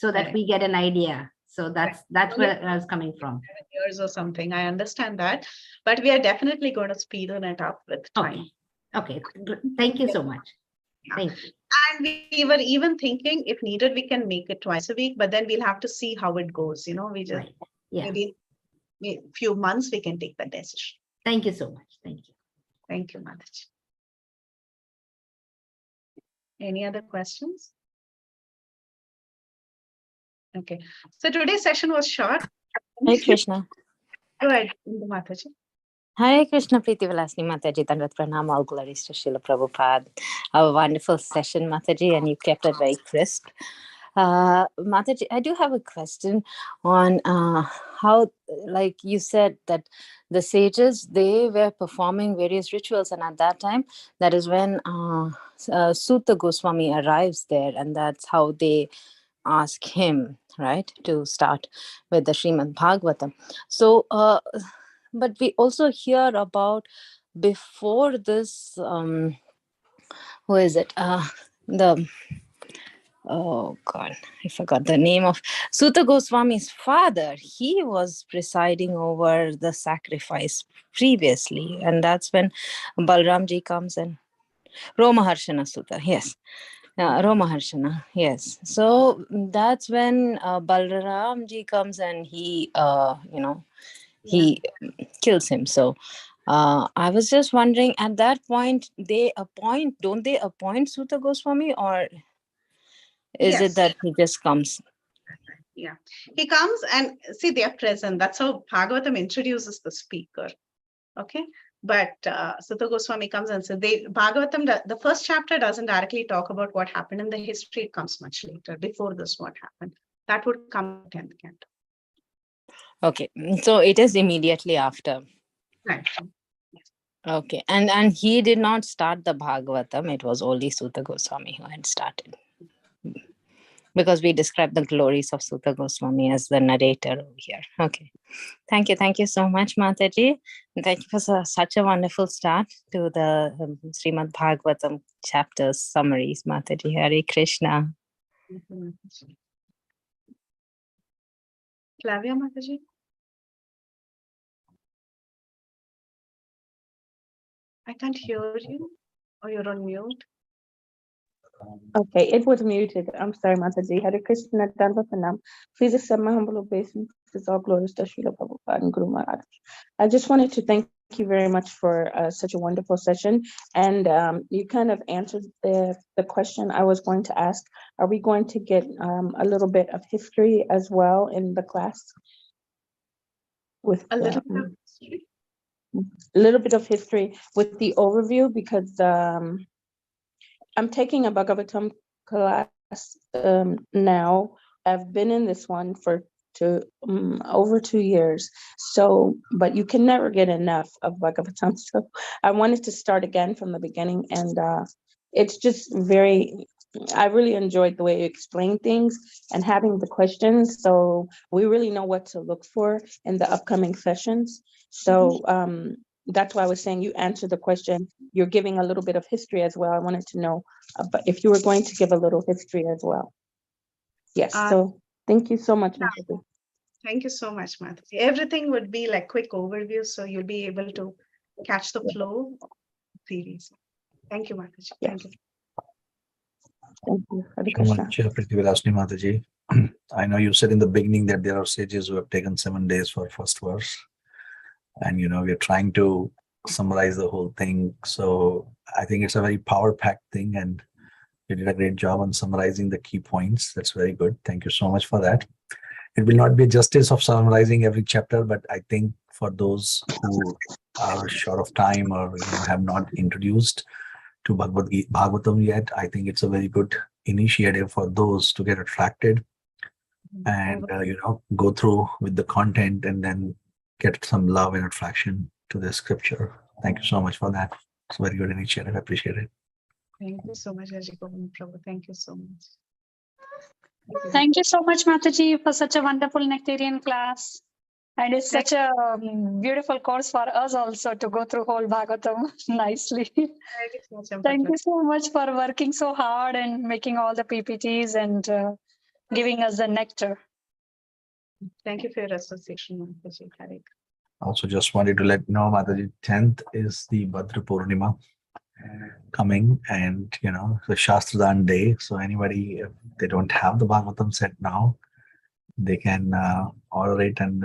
so that Right. we get an idea. So that's where I was coming from. 7 years or something. I understand that. But we are definitely going to speeden it up with time. Okay. Thank you so much. Yeah. Thank you. And we were even thinking, if needed, we can make it twice a week, but then we'll have to see how it goes. We just Right. Yeah. maybe a few months we can take that decision. Thank you so much. Thank you. Thank you, Mataji. Any other questions? Okay. So today's session was short. Hare Krishna. Go ahead, Mataji. Hare Krishna, Preethi Vilasini Mataji, Dandavat Pranam, all glories to Srila Prabhupada. A wonderful session, Mataji, and you kept it very crisp. Mataji, I do have a question on how, like you said, that the sages, they were performing various rituals, and at that time, that is when Sutta Goswami arrives there, and that's how they ask him, right, to start with the Srimad Bhagavatam. So, but we also hear about before this, who is it? The Oh God, I forgot the name of Sutta Goswami's father. He was presiding over the sacrifice previously, and that's when Balramji comes in. Romaharshana Sutta, yes. Romaharshana, yes. So that's when Balramji comes and he, he kills him. So I was just wondering, at that point, don't they appoint Sutta Goswami, or is it Yes. that he just comes? Yeah. He comes and see, they are present. That's how Bhagavatam introduces the speaker. Okay. But Sutta Goswami comes and says, Bhagavatam, the first chapter doesn't directly talk about what happened in the history. It comes much later. Before this, what happened. That would come 10th canto. Okay. So it is immediately after. Right. Okay. And he did not start the Bhagavatam. It was only Sutta Goswami who had started. Because we describe the glories of Sutta Goswami as the narrator over here. Okay. Thank you. Thank you so much, Mataji. And thank you for such a wonderful start to the Srimad Bhagavatam chapters summaries, Mataji. Hare Krishna. Flavia Mataji? I can't hear you. Or you're on mute. Okay, it was muted. I'm sorry, Mataji. Hare Krishna Dandavanam. Please accept my humble obeisance. All glories to Srila Prabhupada and Guru Maharaj. I just wanted to thank you very much for such a wonderful session. And you kind of answered the question I was going to ask. Are we going to get a little bit of history as well in the class? With A little bit of history. A little bit of history with the overview, because I'm taking a Bhagavatam class now. I've been in this one for over 2 years. So, but you can never get enough of Bhagavatam. So I wanted to start again from the beginning, and it's just I really enjoyed the way you explain things and having the questions. So we really know what to look for in the upcoming sessions. So that's why I was saying you answered the question. You're giving a little bit of history as well. I wanted to know if you were going to give a little history as well. Yes. So thank you so much, Mataji. Thank you so much, Mataji. Everything would be like quick overview, so you'll be able to catch the flow of the series. Thank you, Mataji. Yes. Thank you. Thank you. Hare So Krishna. much, Preethi Vilasini Mataji. I know you said in the beginning that there are sages who have taken 7 days for first verse. And, we're trying to summarize the whole thing. So I think it's a very power-packed thing, and you did a great job on summarizing the key points. That's very good. Thank you so much for that. It will not be justice of summarizing every chapter, but I think for those who are short of time or have not introduced to Bhagavatam yet, I think it's a very good initiative for those to get attracted and go through with the content and then get some love and attraction to the scripture. Thank you so much for that. It's a very good initiative. I appreciate it. Thank you so much, Rajigovind Prabhu. Thank you so much. Thank you so much, Mataji, for such a wonderful nectarian class. And it's such a beautiful course for us also to go through whole Bhagavatam nicely. Thank you so much for working so hard and making all the PPTs and giving us the nectar. Thank you for your association, Mataji. Hare. Also, just wanted to let you know, Mataji, 10th is the Bhadra Purnima coming, and the Shastradan day. So anybody, if they don't have the Bhagavatam set now, they can order it, and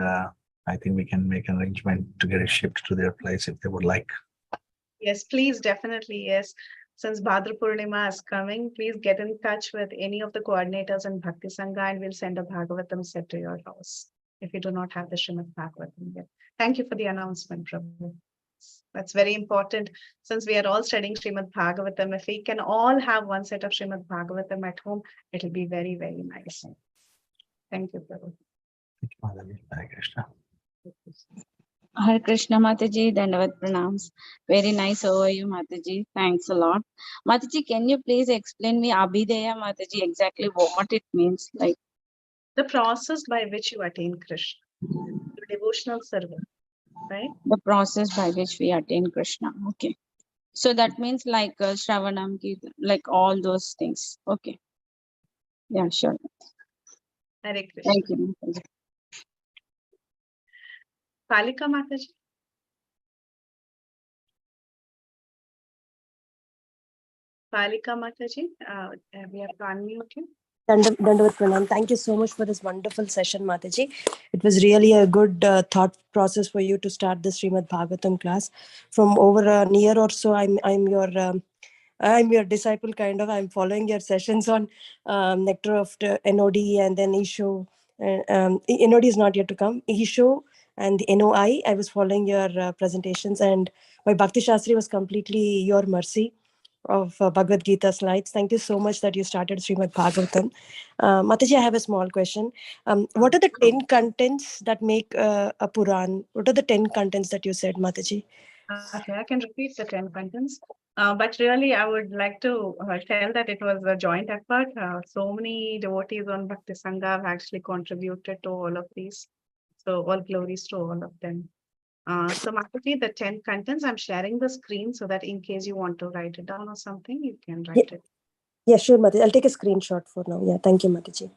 I think we can make an arrangement to get it shipped to their place if they would like. Yes, please, definitely, yes. Since Bhadra Purnima is coming, please get in touch with any of the coordinators in Bhakti Sangha and we'll send a Bhagavatam set to your house if you do not have the Srimad Bhagavatam yet. Thank you for the announcement, Prabhu. That's very important. Since we are all studying Srimad Bhagavatam, if we can all have one set of Srimad Bhagavatam at home, it'll be very, very nice. Thank you, Prabhu. Thank you, Mataji. Hare Krishna. Hare Krishna Mataji, Dandavat Pranams. Very nice overview, Mataji. Thanks a lot. Mataji, can you please explain me Abhideya, Mataji, exactly what it means? Like the process by which you attain Krishna, the devotional service, right? The process by which we attain Krishna. Okay. So that means like Shravanam, like all those things. Okay. Yeah, sure. Hare Krishna. Thank you, Mataji. Palika Mataji. Palika Mataji, we have to unmute you. Dandavat Pranam. Thank you so much for this wonderful session, Mataji. It was really a good thought process for you to start the Srimad Bhagavatam class. From over a year or so, I'm your disciple, kind of. I'm following your sessions on Nectar of the NOD and then Isho. NOD is not yet to come. Isho and the NOI. I was following your presentations, and my Bhakti Shastri was completely your mercy of Bhagavad Gita slides. Thank you so much that you started Srimad Bhagavatam. Mataji, I have a small question. What are the 10 contents that make a Puran? What are the 10 contents that you said, Mataji? Okay, I can repeat the 10 contents. But really, I would like to tell that it was a joint effort. So many devotees on Bhakti Sangha have actually contributed to all of these. So all glories to all of them. So Mataji, the 10 contents, I'm sharing the screen so that in case you want to write it down or something, you can write it. Yeah, sure, Mataji. I'll take a screenshot for now. Yeah, thank you, Mataji.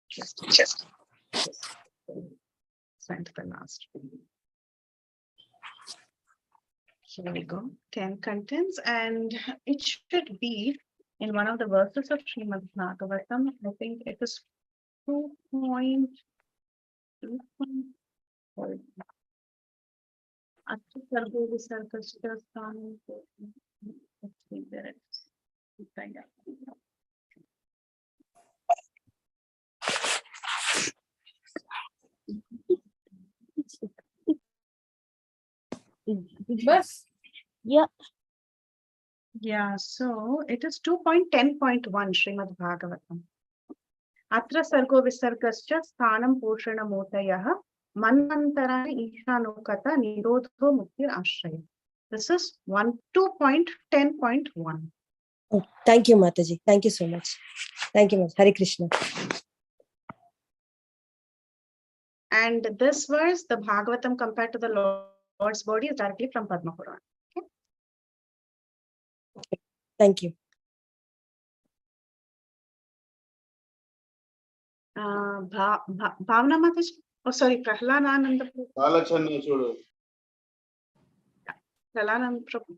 Just send the last. Here we go. 10 contents, and it should be in one of the verses of Srimad Bhagavatam. I think it is 2.2. Yeah, so it is 2.10.1 Srimad Bhagavatam. Atra sargo visargascha sthanam poshanamotayah manvantarani ishanukata nirodho muktir ashraya. This is 2.10.1. Oh, thank you, Mataji. Thank you so much. Thank you, Mataji. Hare Krishna. And this verse, the Bhagavatam compared to the Lord's body, is directly from Padma Purana. Okay. Thank you. Bhavna Mataji? Oh, sorry, Prahlanananda Prabhu. Prahlanananda Prabhu.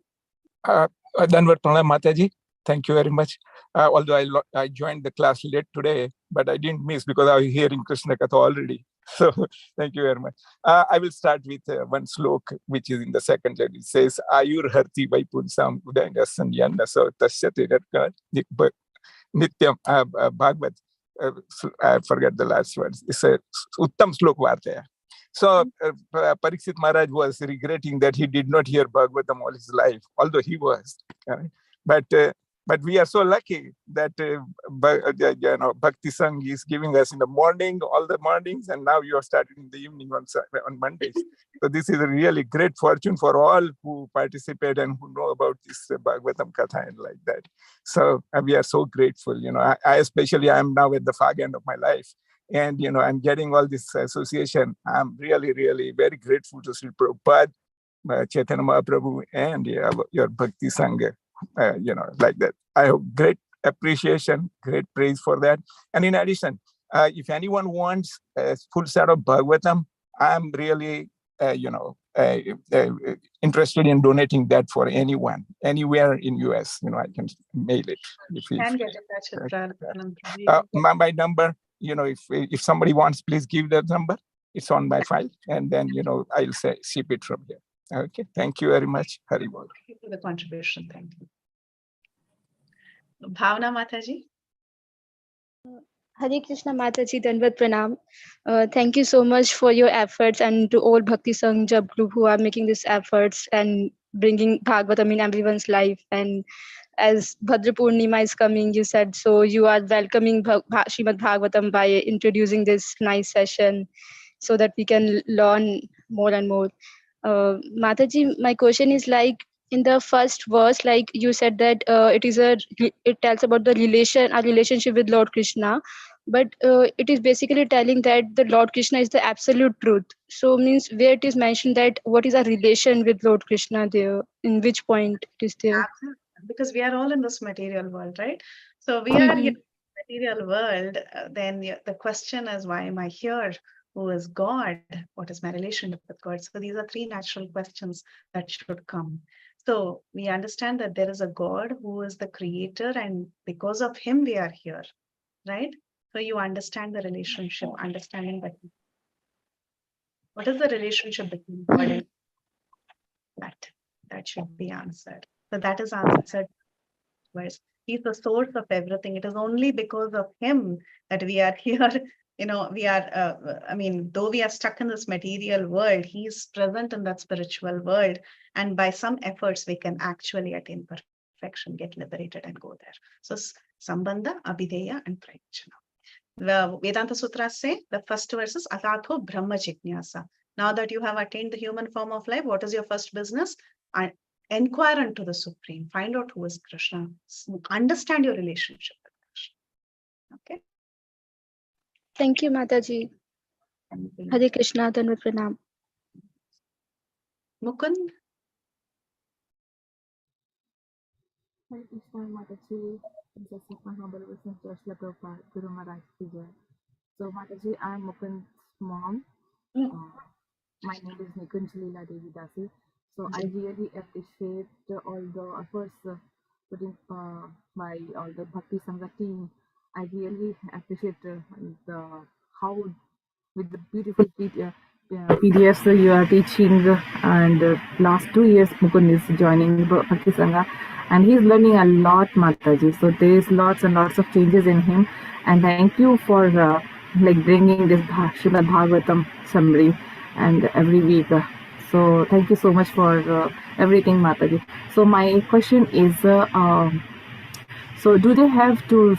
Dandavat Pranam Mataji. Thank you very much. Although I joined the class late today, but I didn't miss because I was hearing Krishna Katha already. So thank you very much. I will start with one slok, which is in the second line. It says, Ayur Harti Vaipunsam Udayangasan Yanna So Tasyati Nityam Bhagavad. I forget the last words. It's a Uttam Slok Vartaya. So Parikshit Maharaj was regretting that he did not hear Bhagavatam all his life, although he was. But we are so lucky that Bhakti Sangh is giving us in the morning, all the mornings, and now you are starting in the evening on Mondays. So this is a really great fortune for all who participate and who know about this Bhagavatam Katha and like that. So we are so grateful. I especially, I am now at the far end of my life. And, I'm getting all this association. I'm really, really very grateful to Sri Prabhupada, Chaitanya Mahaprabhu, and your Bhakti Sangha, like that. I have great appreciation, great praise for that. And in addition, if anyone wants a full set of Bhagavatam, I'm really, interested in donating that for anyone, anywhere in US. I can mail it. Can get in touch with Pranav. My number, if somebody wants, please give that number. It's on my file, and then I'll say ship it from here. Okay, thank you very much. Hari Bol. Thank you for the contribution. Thank you. Bhavna Mataji. Hare Krishna Mataji, Dandavat Pranam. Thank you so much for your efforts, and to all Bhakti Sangh Jab group who are making these efforts and bringing Bhagavatam in everyone's life. And as Bhadra Purnima is coming, you said, so you are welcoming Srimad Bhagavatam by introducing this nice session so that we can learn more and more. Mataji, my question is like, in the first verse, like you said that it tells about our relationship with Lord Krishna, but it is basically telling that the Lord Krishna is the absolute truth. So means where it is mentioned that what is our relation with Lord Krishna there, in which point it is there? Absolutely. Because we are all in this material world, right? So we are here in the material world. Then the question is, why am I here? Who is God? What is my relationship with God? So these are three natural questions that should come. So we understand that there is a God who is the creator, and because of him we are here, right? So you understand the relationship, understanding that. What is the relationship between God and that should be answered. So that is answered. He's the source of everything. It is only because of him that we are here. We are, though we are stuck in this material world, he's present in that spiritual world. And by some efforts, we can actually attain perfection, get liberated and go there. So Sambandha, Abhideya and Prayachana. The Vedanta Sutras say, the first verse is Atatho Brahma Jignasa. Now that you have attained the human form of life, what is your first business? Inquire unto the Supreme. Find out who is Krishna. Understand your relationship with Krishna. Okay. Thank you, Mataji. Hare Krishna, Dandavat Pranam. Mukund. Hare Krishna Mataji, Princess of my humble wisdom, Joshua Prabhupada, Guru Maharaj Vijay. So Mataji, I am Mukund's mom. My name is Nikunjalila Devi Dasi. So I really appreciate all the efforts put in by all the Bhakti Sangha team. I really appreciate how with the beautiful PDFs you are teaching, and last 2 years Mukund is joining Bhakti Sangha, and he's learning a lot, Mataji. So there is lots and lots of changes in him, and thank you for bringing this Srimad Bhagavatam summary and every week. So thank you so much for everything, Mataji. So my question is, so do they have to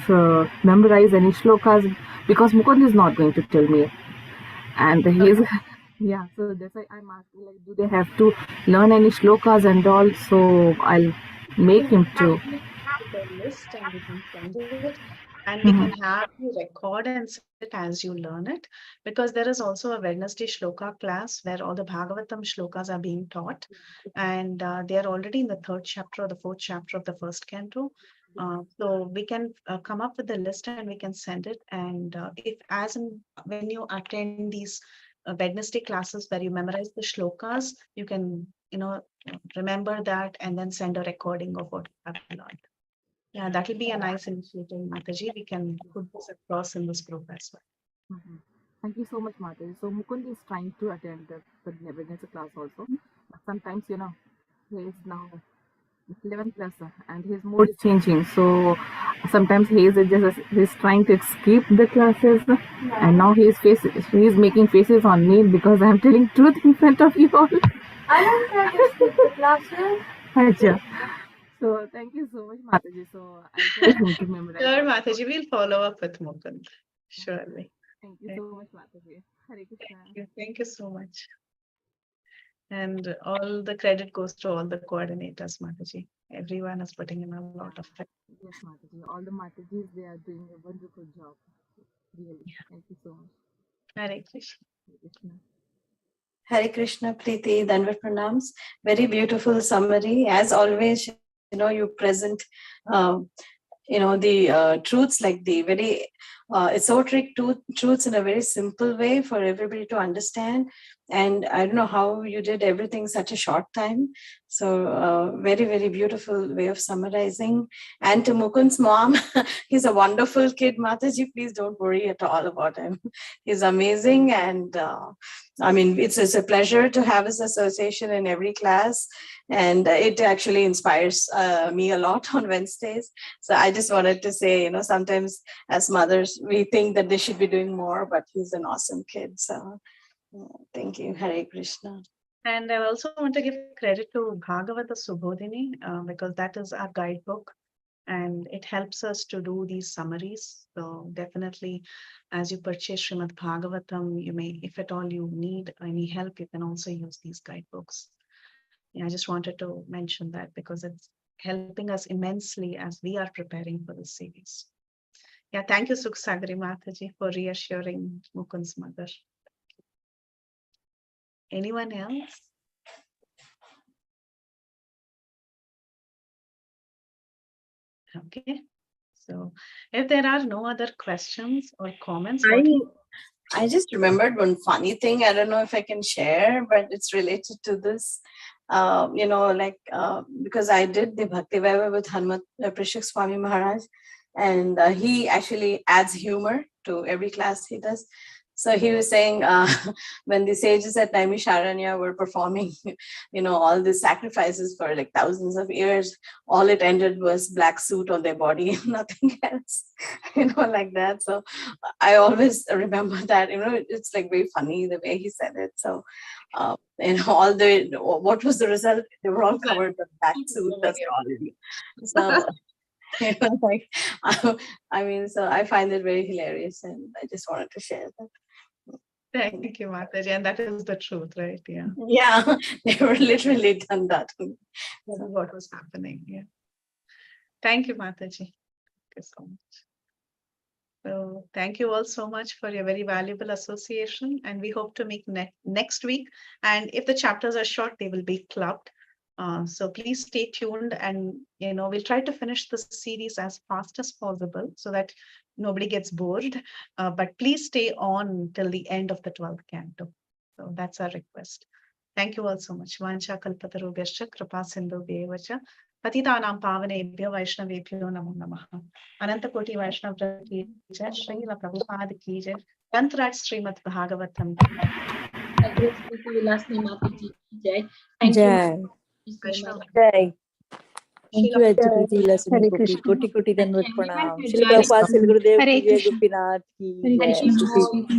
memorize any shlokas? Because Mukund is not going to tell me, and he's yeah. So that's why I'm asking, like, do they have to learn any shlokas and all? So I'll make him to. The list and we can send it, and we can have you record and sit as you learn it, because there is also a Wednesday shloka class where all the Bhagavatam shlokas are being taught, and they are already in the 3rd chapter or the 4th chapter of the 1st canto. So we can come up with the list and we can send it. And when you attend these Wednesday classes where you memorize the shlokas, you can remember that and then send a recording of what you have learned. Yeah, that will be a nice initiative, Mataji. We can put this across in this group as well. Thank you so much, Mataji. So Mukund is trying to attend the Wednesday class also. But sometimes, he is now 11th class, and his mood is changing. So sometimes he's trying to escape the classes, and now he's making faces on me because I'm telling truth in front of you all. I don't try to skip the classes. Acha. So thank you so much, Mataji. So I'll tell him to memorize. Sure, Mataji, we'll follow up with Mukund. Surely. Thank you so much, Mataji. Hare Krishna. Thank you so much. And all the credit goes to all the coordinators, Mataji. Everyone is putting in a lot of effort. Yes, Mataji. All the Matajis, they are doing a wonderful job. Really. Thank you so much. Hare Krishna. Hare Krishna. Hare Krishna, Preethi, Danvat Pranams. Very beautiful summary. As always, you present, the truths, like the very esoteric truths in a very simple way for everybody to understand. And I don't know how you did everything such a short time. So very, very beautiful way of summarizing. And to Mukund's mom, he's a wonderful kid. Mataji, please don't worry at all about him. He's amazing. And I mean, it's a pleasure to have his association in every class. And it actually inspires me a lot on Wednesdays. So I just wanted to say, sometimes as mothers, we think that they should be doing more, but he's an awesome kid. So thank you. Hare Krishna. And I also want to give credit to Bhagavata Subodhini because that is our guidebook and it helps us to do these summaries. So definitely, as you purchase Srimad Bhagavatam, you may, if at all you need any help, you can also use these guidebooks. Yeah, I just wanted to mention that because it's helping us immensely as we are preparing for the series. Yeah, thank you, Sukhsagari Mataji, for reassuring Mukund's mother. Anyone else? Okay, so if there are no other questions or comments, I just remembered one funny thing. I don't know if I can share, but it's related to this. Because I did the Bhakti Vaiva with Hanumat Prishak Swami Maharaj, and he actually adds humor to every class he does. So he was saying when the sages at Naimisharanya were performing, all the sacrifices for like thousands of years, all it ended was black suit on their body, nothing else, like that. So I always remember that, it's like very funny the way he said it. So, what was the result? They were all covered with black suit. That's already. So, so I find it very hilarious, and I just wanted to share that. Thank you, Mataji. And that is the truth, right? Yeah. Yeah, they were literally done that. That is what was happening. Yeah. Thank you, Mataji. Thank you so much. So thank you all so much for your very valuable association. And we hope to meet next week. And if the chapters are short, they will be clubbed. So please stay tuned and, we'll try to finish this series as fast as possible so that nobody gets bored. But please stay on till the end of the 12th canto. So that's our request. Thank you all so much. Vancha kalpatarubhyascha kripa sindhubhyevacha patitanam pavanebhyo vaishnavebhyo namo namaha. Ananta koti Vaishnav ki jai, Srila Prabhupada ki jai, Tantraj Srimad Bhagavatam. Preethi Vilasini Mataji ki jai. Thank you. Jai. Thank you, Preethi Vilasini Mataji. Koti Danvat Pranam. Srila Prabhupada Sri Gurudev ki jai, Gopinath ki jai.